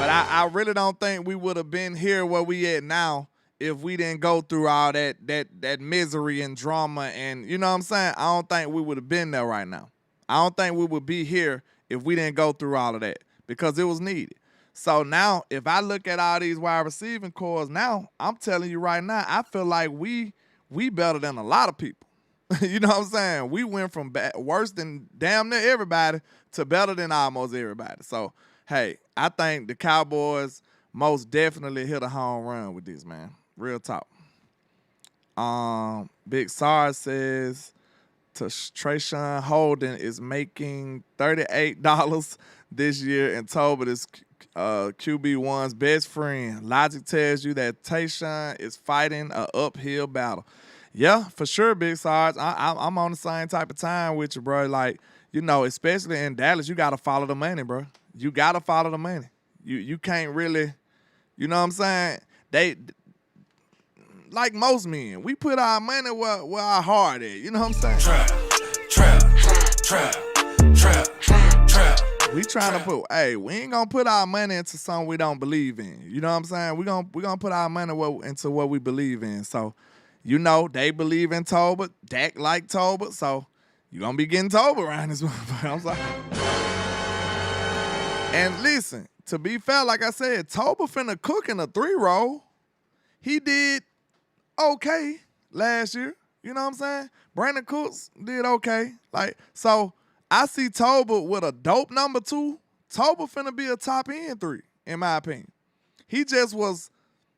But I really don't think we would have been here where we at now if we didn't go through all that misery and drama, and you know what I'm saying? I don't think we would have been there right now. I don't think we would be here if we didn't go through all of that, because it was needed. So now, if I look at all these wide receiving cores now, I'm telling you right now, I feel like we better than a lot of people. You know what I'm saying? We went from worse than damn near everybody to better than almost everybody. So, hey, I think the Cowboys most definitely hit a home run with this, man. Real talk. Big SAR says Trayshawn Holden is making $38 this year, and Tolbert is QB1's best friend. Logic tells you that Tayshawn is fighting an uphill battle. Yeah, for sure, Big Sarge. I'm on the same type of time with you, bro. Like, you know, especially in Dallas, you got to follow the money, bro. You got to follow the money. You can't really, you know what I'm saying? They, like most men, we put our money where our heart is. You know what I'm saying? Trap. We trying to put, hey, we ain't gonna put our money into something we don't believe in. You know what I'm saying? We gonna put our money into what we believe in. So, you know, they believe in Tolbert. Dak like Tolbert, so you gonna be getting Tolbert around this motherfucker. I'm sorry. And listen, to be fair, like I said, Tolbert finna cook in a 3-roll. He did okay last year. You know what I'm saying? Brandon Cooks did okay. Like, so I see Tolbert with a dope number 2. Tolbert finna be a top end 3, in my opinion. He just was,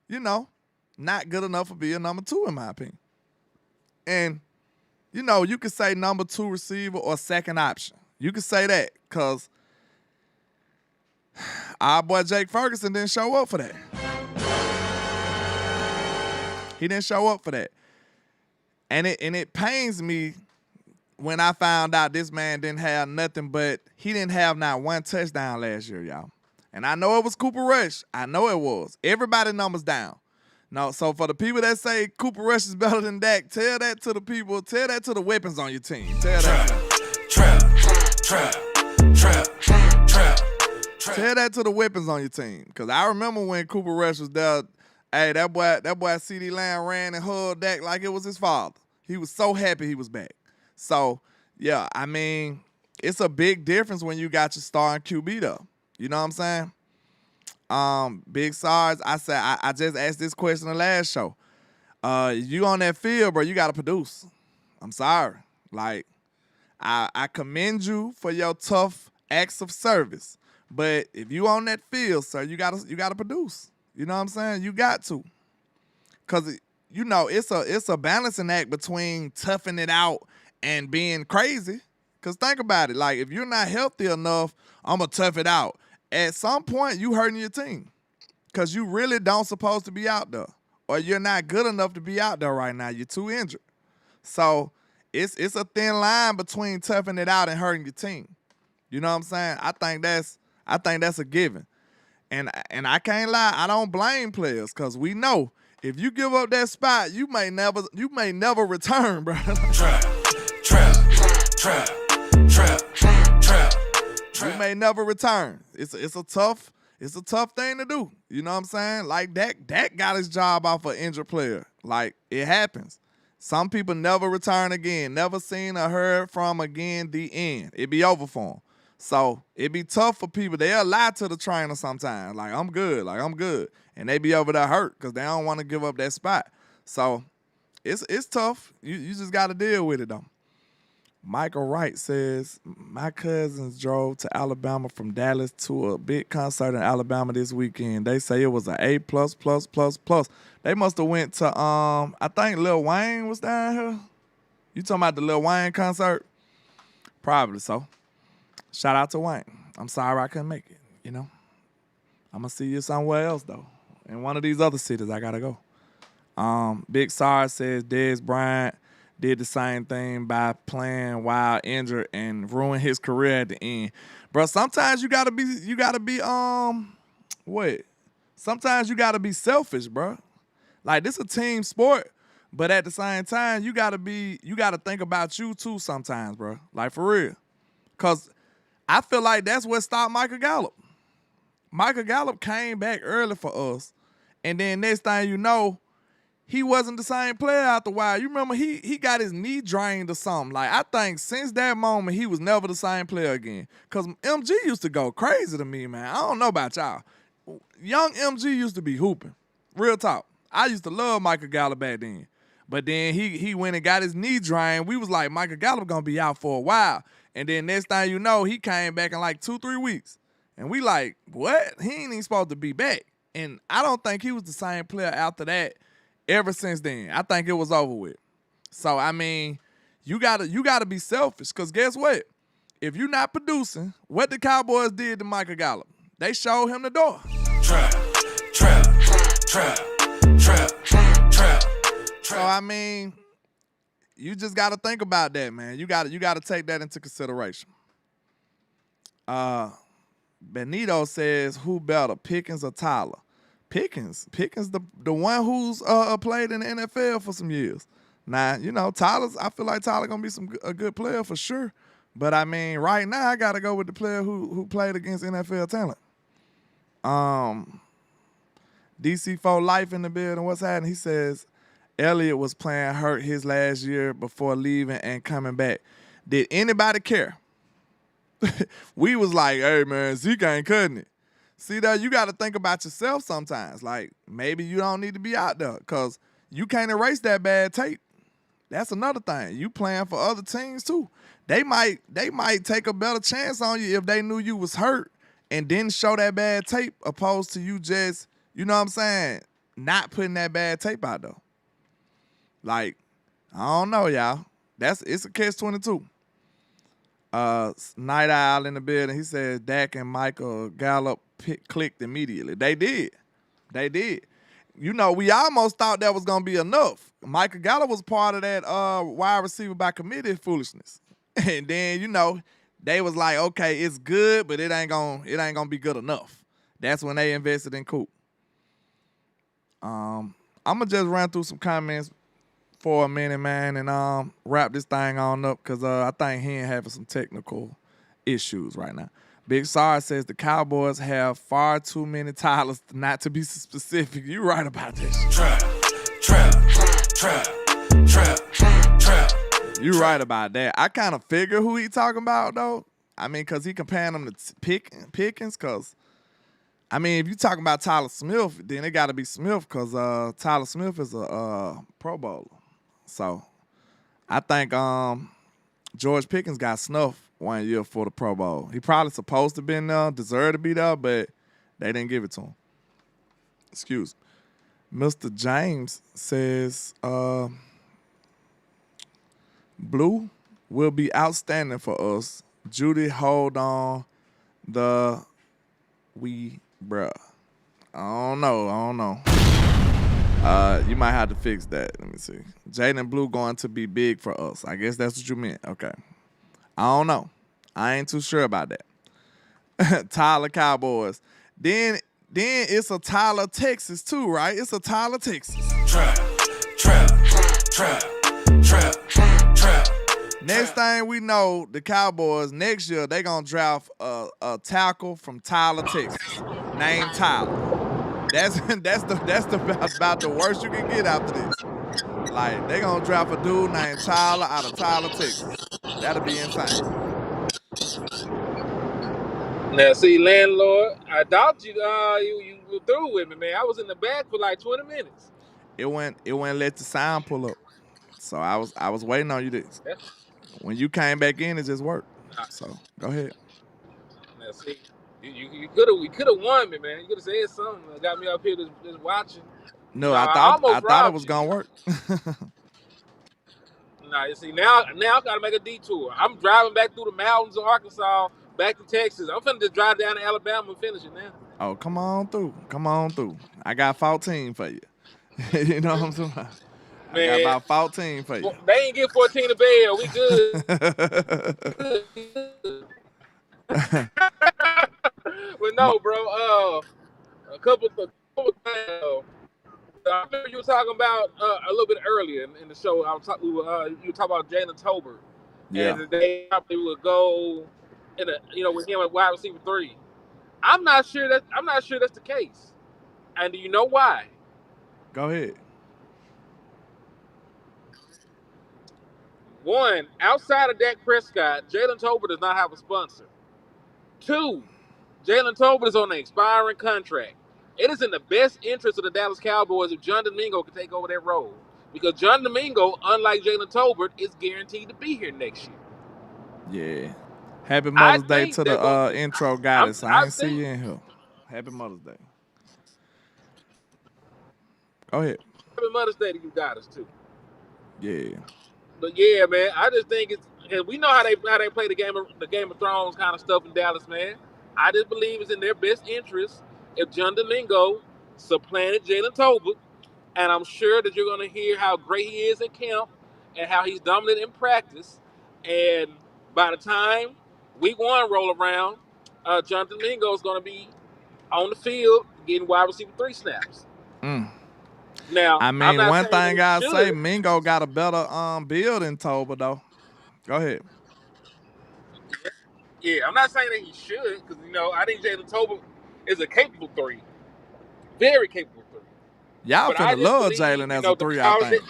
you know, not good enough to be a number 2, in my opinion. And, you know, you could say number 2 receiver or second option. You could say that, because our boy Jake Ferguson didn't show up for that. He didn't show up for that. And it pains me when I found out this man didn't have nothing, but he didn't have not one touchdown last year, y'all. And I know it was Cooper Rush. I know it was. Everybody numbers down. No, so for the people that say Cooper Rush is better than Dak, tell that to the people. Tell that to the weapons on your team. Tell that. Tell that to the weapons on your team. Because I remember when Cooper Rush was there, hey, that boy CeeDee Lamb ran and hugged Dak like it was his father. He was so happy he was back. So, yeah, I mean, it's a big difference when you got your starting QB, though. You know what I'm saying? Big SARS, I said, I just asked this question the last show. You on that field, bro, you got to produce. I'm sorry. Like, I commend you for your tough acts of service. But if you on that field, sir, you gotta produce. You know what I'm saying? You got to. Because, you know, it's a balancing act between toughing it out and being crazy. Because think about it. Like, if you're not healthy enough, I'm going to tough it out. At some point, you hurting your team. Because you really don't supposed to be out there. or you're not good enough to be out there right now. You're too injured. So it's a thin line between toughing it out and hurting your team. You know what I'm saying? I think that's a given. And I can't lie, I don't blame players, because we know if you give up that spot, you may never return, bro. Trap. You may never return. It's a tough thing to do. You know what I'm saying? Like Dak got his job off an injured player. Like, it happens. Some people never return again, never seen or heard from again, the end. It be over for them. So it be tough for people. They'll lie to the trainer sometimes. Like, I'm good. And they be over there hurt because they don't want to give up that spot. So it's tough. You just got to deal with it, though. Michael Wright says, my cousins drove to Alabama from Dallas to a big concert in Alabama this weekend. They say it was an A++++. They must have went to, I think Lil Wayne was down here. You talking about the Lil Wayne concert? Probably so. Shout out to Wayne. I'm sorry I couldn't make it, you know. I'm going to see you somewhere else, though. In one of these other cities, I got to go. Big Sar says Dez Bryant did the same thing by playing while injured and ruined his career at the end. Bro, sometimes you gotta be sometimes you gotta be selfish, bro. Like, this a team sport, but at the same time, you gotta think about you too sometimes, bro. Like, for real. Cause I feel like that's what stopped Michael Gallup. Michael Gallup came back early for us, and then next thing you know, he wasn't the same player after a while. You remember he got his knee drained or something. Like, I think since that moment, he was never the same player again. Because MG used to go crazy to me, man. I don't know about y'all. Young MG used to be hooping. Real talk. I used to love Michael Gallup back then. But then he went and got his knee drained. We was like, Michael Gallup going to be out for a while. And then next thing you know, he came back in like 2-3 weeks. And we like, what? He ain't even supposed to be back. And I don't think he was the same player after that ever since then. I think it was over with. So, I mean, you gotta be selfish, because guess what? If you're not producing, what the Cowboys did to Michael Gallup, they showed him the door. Trap. So, I mean, you just got to think about that, man. You got to take that into consideration. Benito says, who better, Pickens or Tyler? Pickens, the one who's played in the NFL for some years. Now, you know, I feel like Tyler gonna be a good player for sure. But I mean, right now I gotta go with the player who played against NFL talent. DC4 Life in the building. What's happening? He says Elliott was playing hurt his last year before leaving and coming back. Did anybody care? We was like, hey man, Zeke ain't cutting it. See, that you got to think about yourself sometimes. Like, maybe you don't need to be out there because you can't erase that bad tape. That's another thing. You playing for other teams too. They might take a better chance on you if they knew you was hurt and didn't show that bad tape, opposed to you just, you know what I'm saying, not putting that bad tape out though. Like, I don't know, y'all. It's a catch-22. Night Owl in the building. He says Dak and Michael Gallup clicked immediately. They did. You know, we almost thought that was gonna be enough. Michael Gallup was part of that wide receiver by committee foolishness, and then you know they was like, okay, it's good, but it ain't gonna be good enough. That's when they invested in Coop. I'm gonna just run through some comments for a minute, man, and wrap this thing on up because I think he ain't having some technical issues right now. Big Sar says the Cowboys have far too many Tylers not to be specific. You right about this. Trap. You right about that. I kind of figure who he talking about, though. I mean, because he comparing them to Pickens, because, I mean, if you talking about Tyler Smith, then it got to be Smith because Tyler Smith is a Pro Bowler. So, I think George Pickens got snuffed 1 year for the Pro Bowl. He probably supposed to been there, deserved to be there, but they didn't give it to him. Excuse me. Mr. James says, Blue will be outstanding for us. Judy, hold on bruh. I don't know. You might have to fix that. Let me see. Jalen Blue going to be big for us. I guess that's what you meant. Okay. I don't know. I ain't too sure about that. Tyler Cowboys. Then it's a Tyler, Texas too, right? It's a Tyler, Texas. Trap. Next thing we know, the Cowboys next year they gonna draft a tackle from Tyler, Texas, named Tyler. That's about the worst you can get after this. Like they gonna draft a dude named Tyler out of Tyler, Texas. That'll be insane. Now, see, Landlord, I doubt you were through with me, man. I was in the back for like 20 minutes. It went let the sound pull up. So I was waiting on you to. When you came back in, it just worked. So go ahead. Now, see, you could have won me, man. You could have said something that got me up here just watching. No, I thought it was gonna work. Nah, you see, now I gotta make a detour. I'm driving back through the mountains of Arkansas, back to Texas. I'm finna just drive down to Alabama and finish it now. Oh, come on through. I got 14 for you. You know what I'm saying? Man, I got about 14 for you. They ain't get 14 to bail. We good. But no, bro. A couple things. I remember you were talking about a little bit earlier in the show. You were talking about Jalen Tolbert. Yeah. And they probably would go with him at wide receiver 3. I'm not sure that's the case. And do you know why? Go ahead. One, outside of Dak Prescott, Jalen Tolbert does not have a sponsor. 2, Jalen Tolbert is on an expiring contract. It is in the best interest of the Dallas Cowboys if John Domingo can take over that role. Because John Domingo, unlike Jalen Tolbert, is guaranteed to be here next year. Yeah. Happy Mother's Day to the intro goddess. I ain't see you in here. Happy Mother's Day. Go ahead. Happy Mother's Day to you goddess, too. Yeah. But yeah, man, I just think we know how they play the Game of Thrones kind of stuff in Dallas, man. I just believe it's in their best interest if John Domingo supplanted Jalen Tolbert, and I'm sure that you're going to hear how great he is at camp and how he's dominant in practice. And by the time week 1 roll around, John Domingo is going to be on the field getting wide receiver 3 snaps. Now, I mean, one thing I say, Mingo got a better build than Tolbert, though. Go ahead. Yeah, I'm not saying that he should, because I think Jalen Tolbert is a capable 3, very capable 3. Y'all finna love Jalen as a 3, I think.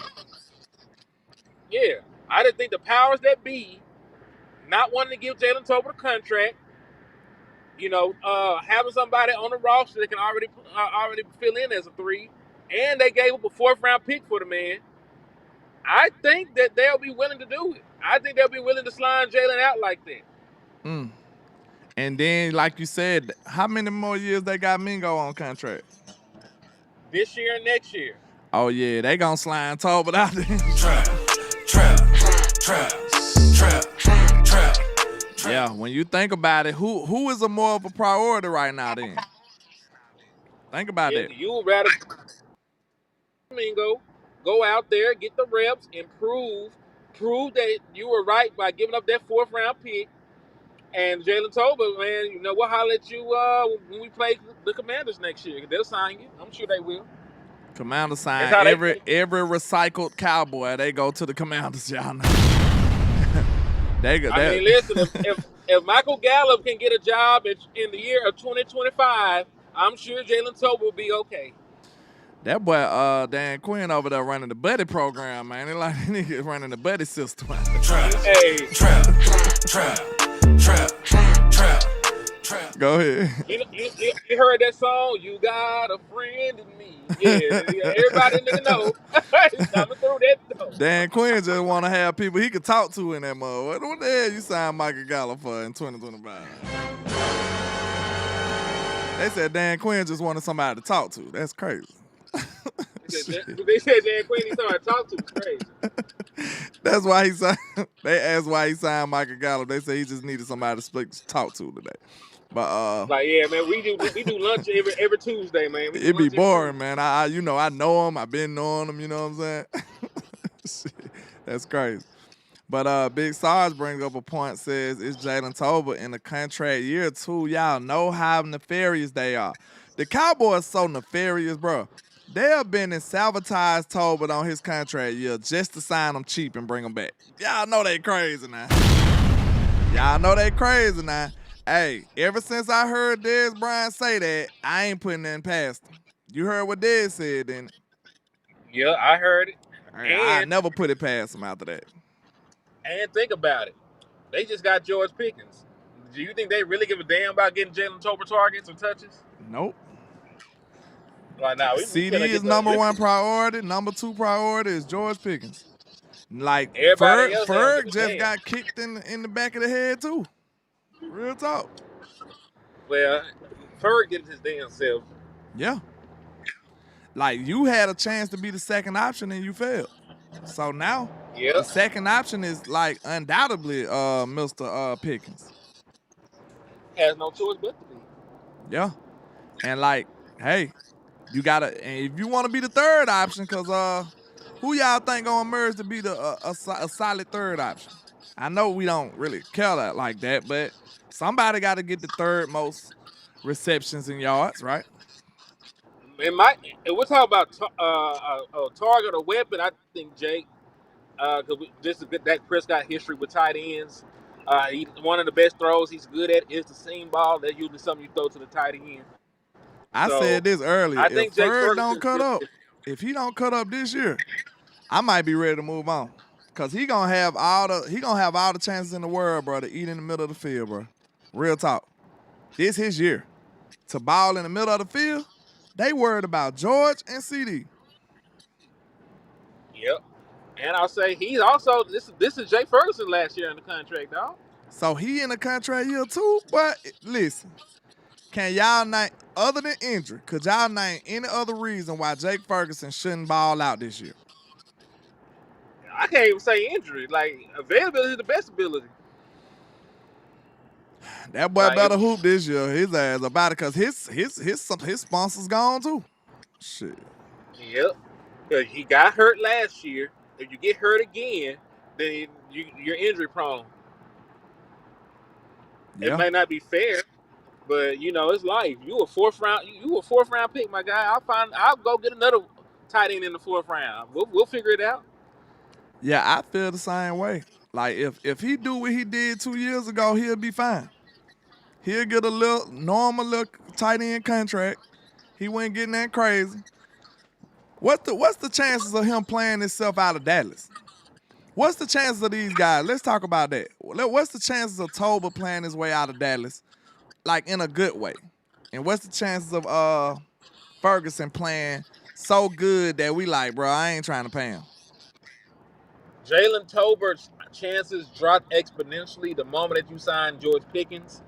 Yeah, I just think the powers that be, not wanting to give Jalen Tolbert a contract, having somebody on the roster that can already fill in as a 3, and they gave up a 4th-round pick for the man. I think that they'll be willing to do it. I think they'll be willing to slide Jalen out like that. And then, like you said, how many more years they got Mingo on contract? This year and next year. Oh, yeah, they gonna slide Tolbert out there. Trap. Yeah, when you think about it, who is a more of a priority right now then? Think about that. You would rather Domingo go out there, get the reps, and prove that you were right by giving up that 4th-round pick. And Jalen Tolbert, man, we'll holler at you when we play the Commanders next year. They'll sign you. I'm sure they will. Commanders sign every recycled Cowboy. They go to the Commanders, y'all know. Listen, if Michael Gallup can get a job in the year of 2025, I'm sure Jalen Tolbert will be okay. That boy, Dan Quinn over there running the buddy program, man. He like niggas running the buddy system. Trap. Go ahead. You heard that song? You got a friend in me. Yeah, everybody nigga know. He's coming through that though. Dan Quinn just want to have people he could talk to in that mode. What the hell you signed Michael Gallup for in 2025? They said Dan Quinn just wanted somebody to talk to. That's crazy. They said Dan Quinn needs somebody to talk to. It's crazy. That's why he signed. They asked why he signed Michael Gallup. They said he just needed somebody to talk to today. But Like, yeah, man, we do lunch every Tuesday, man. We do it be lunch every boring, Tuesday. man. I know him. I've been knowing him. You know what I'm saying? Shit, that's crazy. But Big Sarge brings up a point. Says it's Jalen Tolbert in the contract year 2. Y'all know how nefarious they are. The Cowboys so nefarious, bro. They have been and sabotaged Tolbert on his contract year just to sign him cheap and bring him back. Y'all know they crazy now. Y'all know they crazy now. Hey, ever since I heard Dez Bryant say that, I ain't putting nothing past him. You heard what Dez said, then Yeah, I heard it. I never put it past him after that. And think about it. They just got George Pickens. Do you think they really give a damn about getting Jalen Tolbert targets or touches? Nope. Like, nah, we CD finna is get number 1 priority. Number 2 priority is George Pickens. Like Everybody else don't give Ferg a just damn. got kicked in the back of the head too. Real talk. Well, Ferg did it his damn self. Yeah. Like you had a chance to be the second option and you failed. So now the second option is like undoubtedly Mr. Pickens. Has no choice but to be. Yeah. And like, hey, you gotta, and if you want to be the third option, cause who y'all think gonna emerge to be the a solid third option? I know we don't really care that like that, but somebody got to get the third most receptions and yards, right? We're talking about a target or weapon. I think Jake, because this is good. Dak Prescott history with tight ends. He's one of the best throws he's good at is the seam ball. That's usually something you throw to the tight end. I said this earlier. I If think Jake Ferg don't Ferguson cut up, if he don't cut up this year, I might be ready to move on. Cause he gonna have all the chances in the world, bro, to eat in the middle of the field, bro. Real talk. This his year. To ball in the middle of the field, they worried about George and CD. Yep. And I'll say he's also this is Jake Ferguson last year in the contract, dog. So he in the contract year too, but listen, can y'all name, other than injury, could y'all name any other reason why Jake Ferguson shouldn't ball out this year? I can't even say injury. Like, availability is the best ability. That boy better hoop this year. His ass about it, cause his sponsor's gone too. Shit. Yep. Because he got hurt last year. If you get hurt again, then you're injury prone. Yeah. It may not be fair, but you know it's life. You a fourth round pick, my guy. I'll go get another tight end in the 4th round. We'll figure it out. Yeah, I feel the same way. Like if he do what he did 2 years ago, he'll be fine. He'll get a normal little tight end contract. He wasn't getting that crazy. What's the chances of him playing himself out of Dallas? What's the chances of these guys? Let's talk about that. What's the chances of Tolbert playing his way out of Dallas, like in a good way? And what's the chances of Ferguson playing so good that we like, bro, I ain't trying to pay him? Jalen Tolbert's chances dropped exponentially the moment that you signed George Pickens.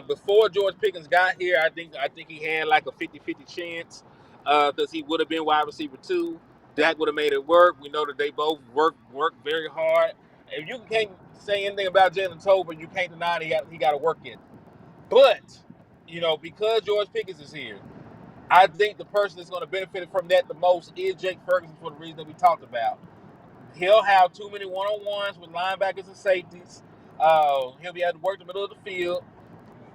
Before George Pickens got here, I think he had like a 50-50 chance because he would have been wide receiver 2. Dak would have made it work. We know that they both work very hard. If you can't say anything about Jalen Tolbert, you can't deny he got to work it. But, you know, because George Pickens is here, I think the person that's going to benefit from that the most is Jake Ferguson for the reason that we talked about. He'll have too many one-on-ones with linebackers and safeties. He'll be able to work the middle of the field.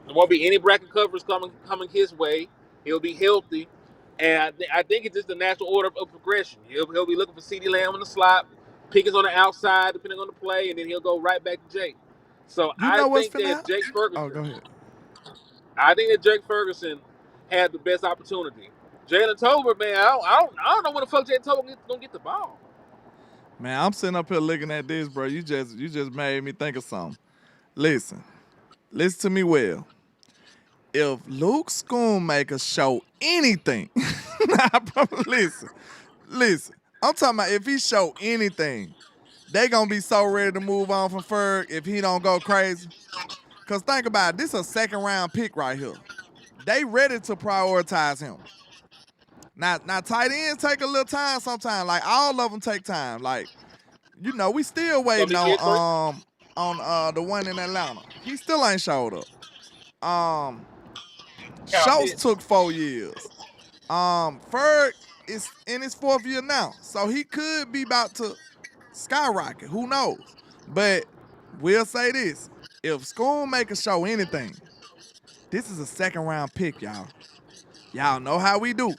There won't be any bracket covers coming his way. He'll be healthy. And I think it's just the natural order of progression. He'll be looking for CeeDee Lamb in the slot, Pickens on the outside, depending on the play, and then he'll go right back to Jake. So I think that Jake Ferguson. Oh, go ahead. I think that Jake Ferguson had the best opportunity. Jalen Tolbert, man, I don't know when the fuck Jalen Tolbert gonna get the ball. Man, I'm sitting up here looking at this, bro. You just made me think of something. Listen to me well. If Luke Schoonmaker show anything, listen. I'm talking about if he show anything, they gonna be so ready to move on from Ferg if he don't go crazy. Cause think about it, this is a 2nd round pick right here. They ready to prioritize him. Now tight ends take a little time sometimes. Like all of them take time. Like, you know, we still waiting on the one in Atlanta. He still ain't showed up. Schultz took 4 years. Ferg is in his 4th year now, so he could be about to skyrocket. Who knows? But we'll say this: if Schoonmaker show anything, this is a 2nd round pick, y'all. Y'all know how we do.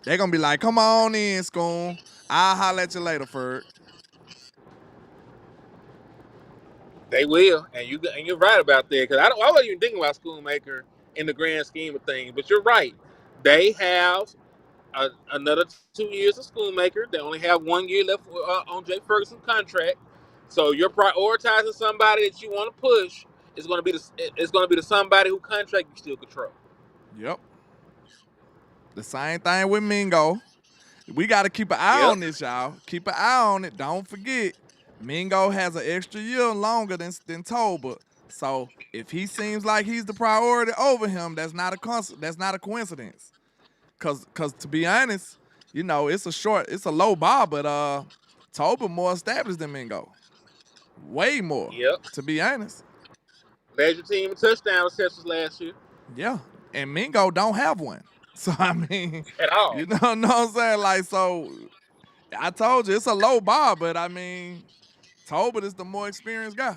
They're gonna be like, "Come on in, Schoon. I'll holler at you later, Ferg." They will, and you're right about that, because I wasn't even thinking about Schoonmaker in the grand scheme of things. But you're right. They have another 2 years of Schoonmaker. They only have 1 year left on Jay Ferguson's contract. So you're prioritizing somebody that you want to push. It's going to be the somebody who contract you still control. Yep. The same thing with Mingo. We got to keep an eye on this, y'all. Keep an eye on it. Don't forget, Mingo has an extra year longer than Tolbert. So if he seems like he's the priority over him, that's not a coincidence. Cause to be honest, you know, it's a low bar, but Tolbert more established than Mingo. Way more. Yep. To be honest. Led your team in touchdown receptions last year. Yeah. And Mingo don't have one. So I mean, at all. You know what I'm saying? Like, so I told you it's a low bar, but I mean, Tolbert is the more experienced guy.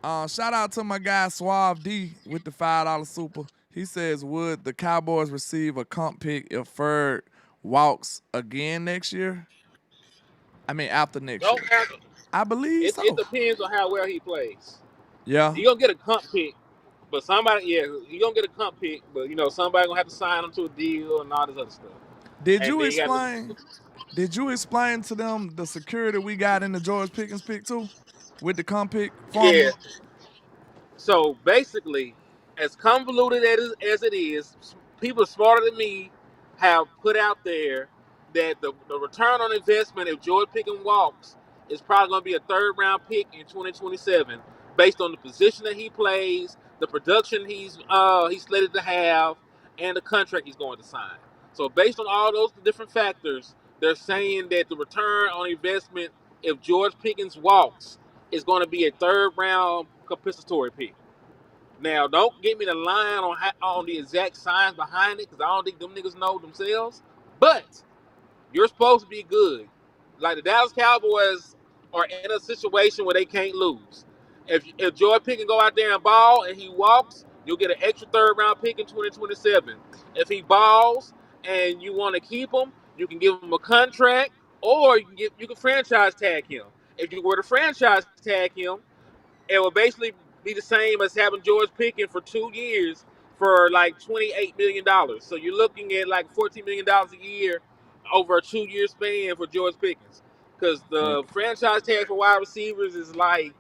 Shout out to my guy Suave D with the $5 super. He says, would the Cowboys receive a comp pick if Ferg walks again next year? I mean, after next year. I believe so. It depends on how well he plays. Yeah. You're going to get a comp pick, but you're going to get a comp pick, but, you know, somebody going to have to sign him to a deal and all this other stuff. Did you explain to them the security we got in the George Pickens pick too? With the comp pick formula? Yeah. So basically, as convoluted as it is, people smarter than me have put out there that the return on investment if George Pickens walks is probably going to be a 3rd round pick in 2027, based on the position that he plays, the production he's slated to have, and the contract he's going to sign. So based on all those different factors, they're saying that the return on investment if George Pickens walks is going to be a 3rd round compensatory pick. Now, don't get me the line on the exact science behind it, because I don't think them niggas know themselves. But you're supposed to be good. Like the Dallas Cowboys are in a situation where they can't lose. If George Pickens go out there and ball and he walks, you'll get an extra 3rd round pick in 2027. If he balls and you want to keep him, you can give him a contract, or you can franchise tag him. If you were to franchise tag him, it would basically be the same as having George Pickens for 2 years for like $28 million. So you're looking at like $14 million a year over a 2-year span for George Pickens. Because the franchise tag for wide receivers is like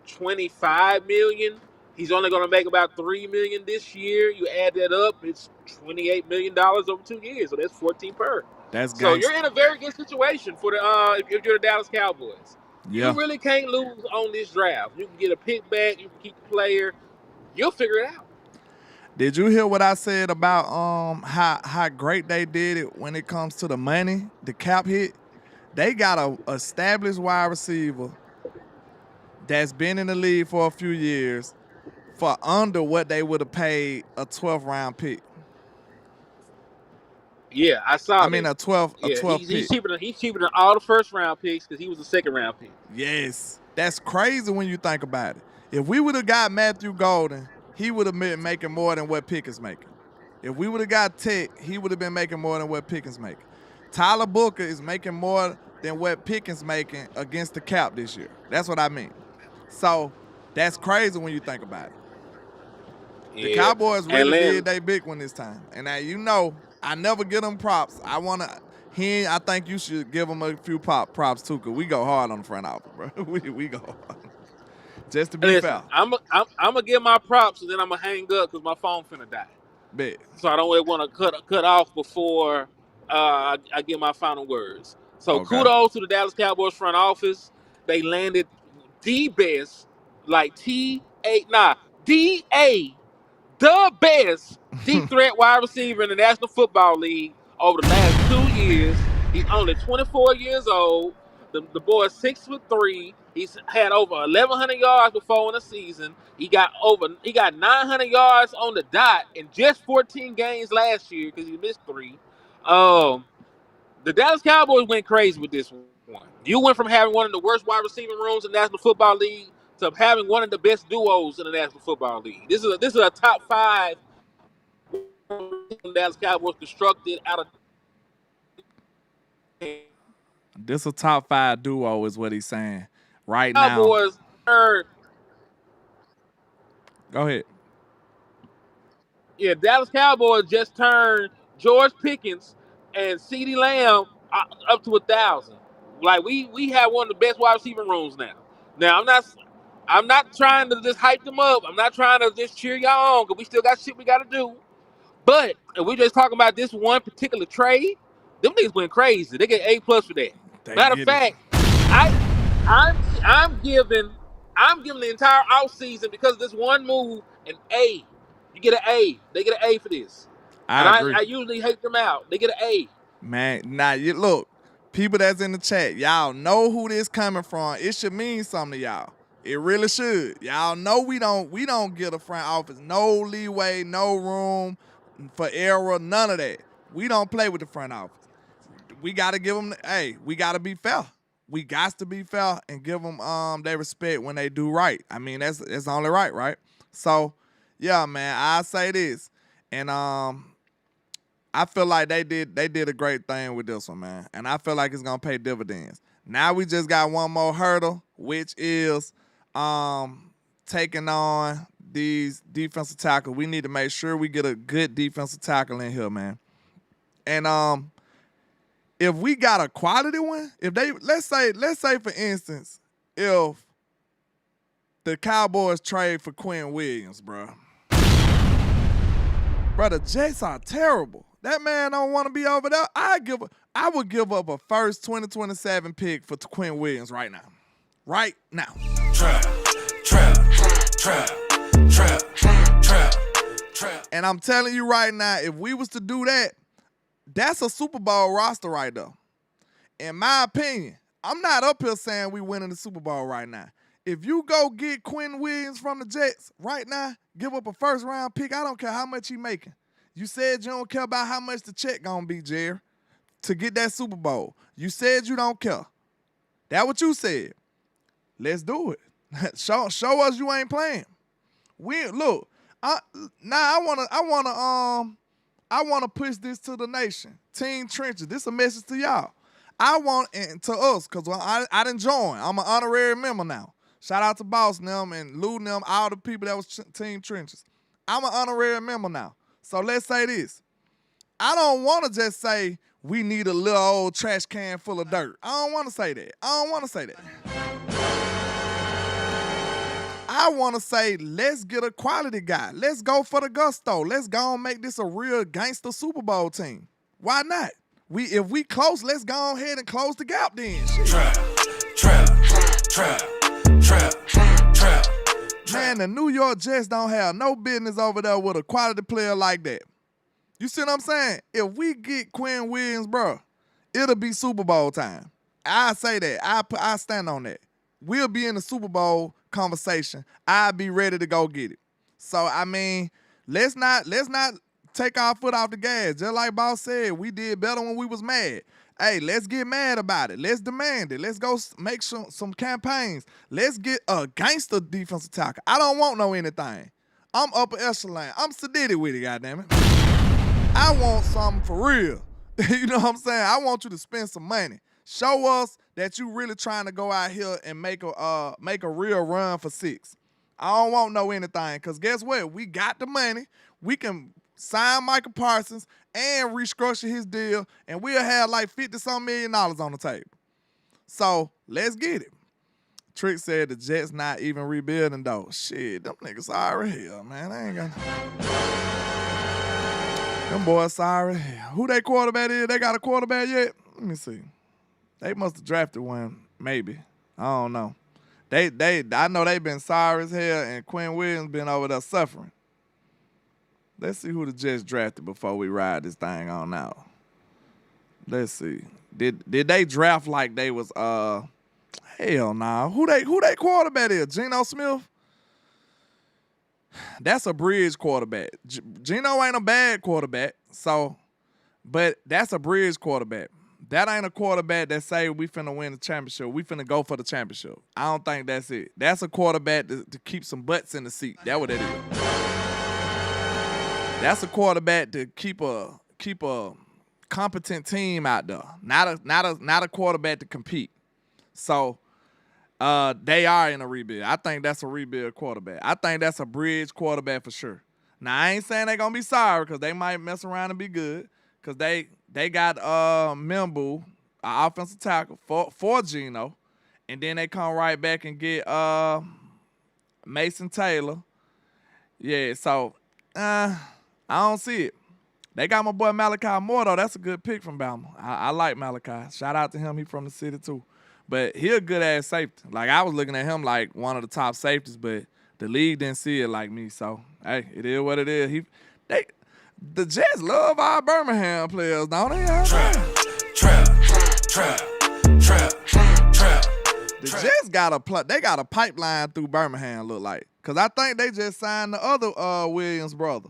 $25 million. He's only going to make about $3 million this year. You add that up, it's $28 million over 2 years. So that's 14 per. So you're in a very good situation for the if you're the Dallas Cowboys. Yeah. You really can't lose on this draft. You can get a pick back. You can keep the player. You'll figure it out. Did you hear what I said about how great they did it when it comes to the money, the cap hit? They got a established wide receiver that's been in the league for a few years for under what they would have paid a 12th round pick. Yeah, I saw. I mean, a 12th pick. He's cheaper than all the 1st round picks because he was a 2nd round pick. Yes, that's crazy when you think about it. If we would have got Matthew Golden, he would have been making more than what Pickens making. If we would have got Tech, he would have been making more than what Pickens making. Tyler Booker is making more than what Pickens making against the cap this year. That's what I mean. So that's crazy when you think about it. Yeah. The Cowboys really did they big one this time. And now, you know, I never give them props. I think you should give them a few props too, because we go hard on the front office, bro. we go hard. Just to be fair. I'm gonna give my props, and then I'm gonna hang up because my phone finna die. Bet. So I don't really want to cut off before I give my final words. So kudos to the Dallas Cowboys front office. They landed the best, like the best deep threat wide receiver in the National Football League over the last 2 years. He's only 24 years old. The boy is 6'3", He's had over 1,100 yards before in the season. He got 900 yards on the dot in just 14 games last year because he missed 3. The Dallas Cowboys went crazy with this one. You went from having one of the worst wide receiving rooms in the National Football League to having one of the best duos in the National Football League. This is a top 5 Dallas Cowboys constructed out of. This a top 5 duo is what he's saying right now. Cowboys are. Go ahead. Yeah, Dallas Cowboys just turned George Pickens and CeeDee Lamb up to 1,000. Like we have one of the best wide receiver rooms now. Now I'm not trying to just hype them up. I'm not trying to just cheer y'all on because we still got shit we got to do. But if we just talking about this one particular trade, them niggas went crazy. They get A+ for that. Matter of fact, I'm giving the entire offseason because of this one move an A. You get an A. They get an A for this. I agree. I usually hate them out. They get an A. Man, now you look, people that's in the chat, y'all know who this coming from. It should mean something to y'all. It really should. Y'all know we don't give the front office no leeway, no room for error, none of that. We don't play with the front office. We got to give them, we got to be fair. We got to be fair and give them their respect when they do right. I mean, that's only right? So, yeah, man, I say this. And I feel like they did a great thing with this one, man. And I feel like it's going to pay dividends. Now we just got one more hurdle, which is taking on these defensive tackles. We need to make sure we get a good defensive tackle in here, man. And if we got a quality one, if they let's say for instance, if the Cowboys trade for Quinn Williams, bro, the Jets are terrible. That man don't want to be over there. I would give up a first 2027 pick for Quinn Williams right now. Right now. Trap. And I'm telling you right now, if we was to do that, that's a Super Bowl roster right there. In my opinion, I'm not up here saying we winning the Super Bowl right now. If you go get Quinn Williams from the Jets right now, give up a first-round pick, I don't care how much he making. You said you don't care about how much the check gonna be, Jerry, to get that Super Bowl. You said you don't care. That's what you said. Let's do it. show us you ain't playing. Look. I wanna push this to the nation. Team Trenches. This is a message to y'all. And to us, because I didn't join. I'm an honorary member now. Shout out to Boss and them and Lou and them, all the people that was Team Trenches. I'm an honorary member now. So let's say this. I don't want to just say we need a little old trash can full of dirt. I don't want to say that. I want to say, let's get a quality guy. Let's go for the gusto. Let's go and make this a real gangster Super Bowl team. Why not? If we close, let's go ahead and close the gap then. Trap. Man, the New York Jets don't have no business over there with a quality player like that. You see what I'm saying? If we get Quinn Williams, bro, it'll be Super Bowl time. I say that. I stand on that. We'll be in the Super Bowl conversation. I'll be ready to go get it. So, I mean, let's not take our foot off the gas. Just like Boss said, we did better when we was mad. Hey, let's get mad about it. Let's demand it. Let's go make some campaigns. Let's get a gangster defensive tackle. I don't want no anything. I'm upper echelon. I'm sedity with it, goddammit. I want something for real. You know what I'm saying? I want you to spend some money. Show us that you really trying to go out here and make a real run for 6. I don't want no anything, because guess what? We got the money. We can sign Michael Parsons and restructure his deal, and we'll have like $50-some million on the table. So, let's get it. Trick said the Jets not even rebuilding, though. Shit, them niggas sorry hell, man. I ain't gonna... Them boys sorry hell. Who they quarterback is? They got a quarterback yet? Let me see. They must have drafted one, maybe. I don't know. I know they been sorry as hell, and Quinn Williams been over there suffering. Let's see who the Jets drafted before we ride this thing on out. Let's see. Did they draft like they was Hell nah. Who they quarterback is? Geno Smith? That's a bridge quarterback. Geno ain't a bad quarterback, but that's a bridge quarterback. That ain't a quarterback that say we finna win the championship. We finna go for the championship. I don't think that's it. That's a quarterback to keep some butts in the seat. That's what that is. That's a quarterback to keep a competent team out there. Not a quarterback to compete. So they are in a rebuild. I think that's a rebuild quarterback. I think that's a bridge quarterback for sure. Now I ain't saying they gonna be sorry because they might mess around and be good. Cause they got Membu, an offensive tackle for Geno, and then they come right back and get Mason Taylor. Yeah, so I don't see it. They got my boy Malachi Moore though. That's a good pick from Bama. I like Malachi. Shout out to him. He from the city too. But he a good ass safety. Like I was looking at him like one of the top safeties, but the league didn't see it like me. So hey, it is what it is. The Jets love our Birmingham players, don't they? Trap. The Jets got a pipeline through Birmingham, look like. Cause I think they just signed the other Williams brother.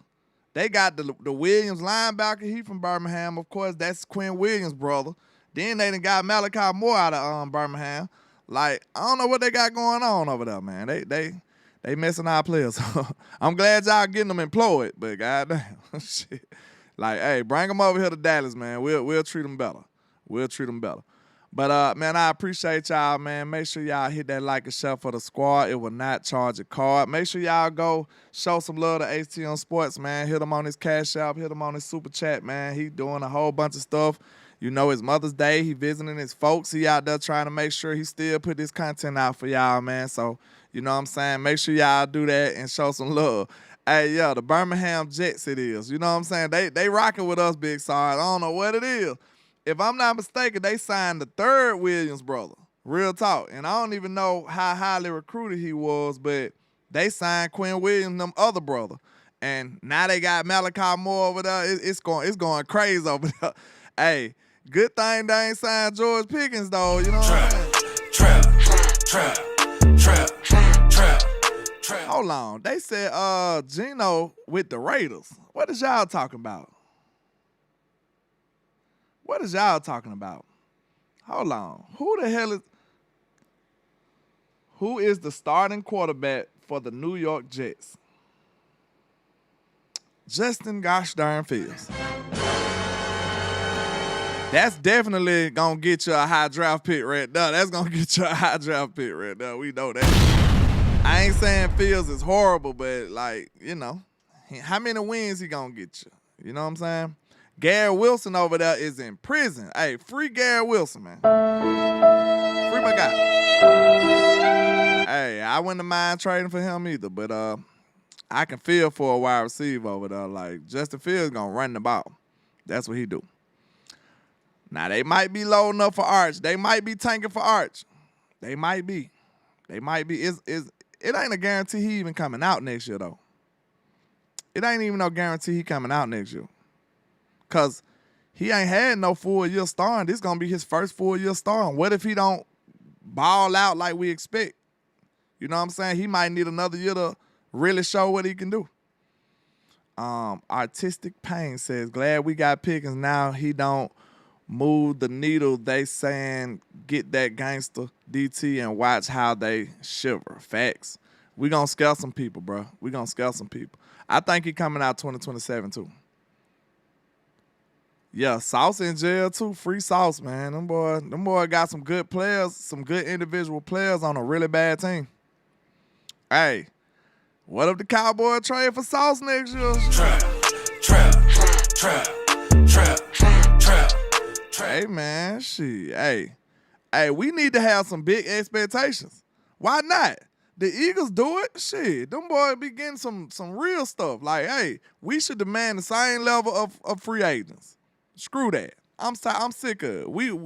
They got the Williams linebacker, he from Birmingham, of course. That's Quinn Williams' brother. Then they done got Malachi Moore out of Birmingham. Like, I don't know what they got going on over there, man. They messing our players. I'm glad y'all getting them employed, but goddamn, shit. Like, hey, bring them over here to Dallas, man. We'll treat them better. We'll treat them better. But, man, I appreciate y'all, man. Make sure y'all hit that like and share for the squad. It will not charge a card. Make sure y'all go show some love to HTM Sports, man. Hit him on his Cash App. Hit him on his Super Chat, man. He doing a whole bunch of stuff. You know, it's Mother's Day. He visiting his folks. He out there trying to make sure he still put this content out for y'all, man. So, you know what I'm saying? Make sure y'all do that and show some love. Hey, yeah, the Birmingham Jets it is. You know what I'm saying? They rocking with us, Big Sarge. I don't know what it is. If I'm not mistaken, they signed the third Williams brother. Real talk. And I don't even know how highly recruited he was, but they signed Quinn Williams, them other brother. And now they got Malachi Moore over there. It's going crazy over there. Hey, good thing they ain't signed George Pickens, though. You know what I'm saying? Trap. Hold on. They said Geno with the Raiders. What is y'all talking about? What is y'all talking about? Hold on. Who is the starting quarterback for the New York Jets? Justin gosh darn Fields. That's definitely going to get you a high draft pick right there. That's going to get you a high draft pick right there. We know that. I ain't saying Fields is horrible, but, like, you know, how many wins he going to get you? You know what I'm saying? Garrett Wilson over there is in prison. Hey, free Garrett Wilson, man. Free my guy. Hey, I wouldn't mind trading for him either, but I can feel for a wide receiver over there. Like, Justin Fields going to run the ball. That's what he do. Now, they might be low enough for Arch. They might be tanking for Arch. They might be. It ain't a guarantee he even coming out next year, though. It ain't even no guarantee he coming out next year. Because he ain't had no full year starting. This is going to be his first full year starting. What if he don't ball out like we expect? You know what I'm saying? He might need another year to really show what he can do. Artistic Pain says, glad we got Pickens now. He don't move the needle. They saying get that gangster DT and watch how they shiver. Facts. We going to scare some people, bro. We going to scare some people. I think he coming out 2027 too. Yeah, Sauce in jail too. Free Sauce, man. Them boy got some good players, some good individual players on a really bad team. Hey, what if the Cowboys trade for Sauce next year? Trap. Hey, man, shit. Hey, we need to have some big expectations. Why not? The Eagles do it. Shit, them boys be getting some real stuff. Like, hey, we should demand the same level of free agents. Screw that. I'm sick of it. We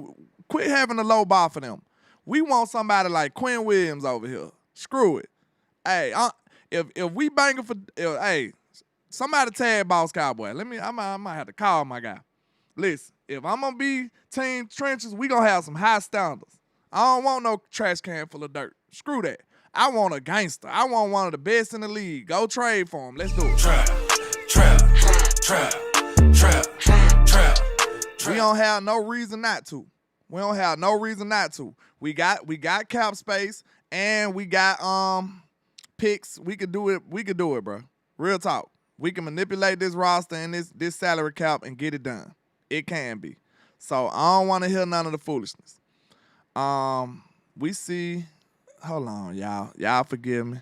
quit having a low bar for them. We want somebody like Quinn Williams over here. Screw it. Hey, if we banging for, hey, somebody tag Boss Cowboy. I might have to call my guy. Listen, if I'm gonna be team trenches, we gonna have some high standards. I don't want no trash can full of dirt. Screw that. I want a gangster. I want one of the best in the league. Go trade for him. Let's do it. Trap. We don't have no reason not to. We don't have no reason not to. We got cap space and we got picks. We could do it. We could do it, bro. Real talk. We can manipulate this roster and this salary cap and get it done. It can be. So I don't want to hear none of the foolishness. We see. Hold on, y'all. Y'all forgive me.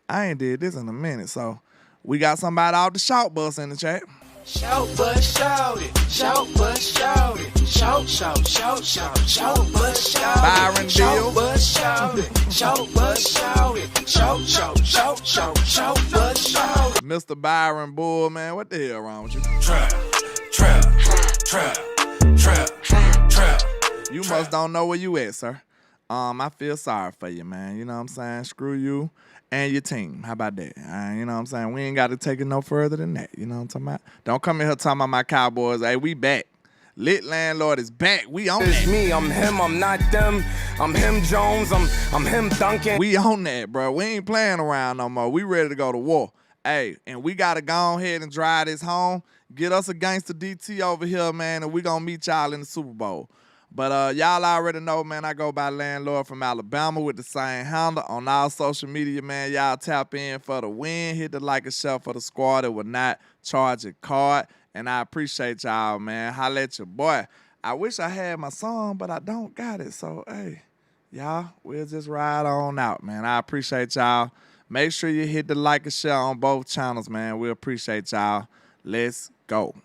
I ain't did this in a minute, so we got somebody off the shout bus in the chat. Shout but shout it, shout but shout it, shout but shout it, Byron Bill. shout but shout it, shout but shout it, shout but shout it. Mr. Byron Bull, man, what the hell wrong with you? Trap. You must don't know where you at, sir. I feel sorry for you, man. You know what I'm saying? Screw you and your team. How about that? You know what I'm saying? We ain't got to take it no further than that. You know what I'm talking about? Don't come in here talking about my Cowboys. Hey, we back. Lit Landlord is back. We on It's that. me, I'm him, I'm not them. I'm him Jones, I'm him Duncan. We on that, bro. We ain't playing around no more. We ready to go to war. Hey, and we got to go ahead and drive this home. Get us a gangster DT over here, man, and we going to meet y'all in the Super Bowl. But y'all already know, man, I go by Landlord from Alabama with the same handle on all social media, man. Y'all tap in for the win. Hit the like and share for the squad that will not charge a card. And I appreciate y'all, man. Holla at your boy. I wish I had my song, but I don't got it. So, hey, y'all, we'll just ride on out, man. I appreciate y'all. Make sure you hit the like and share on both channels, man. We appreciate y'all. Let's go.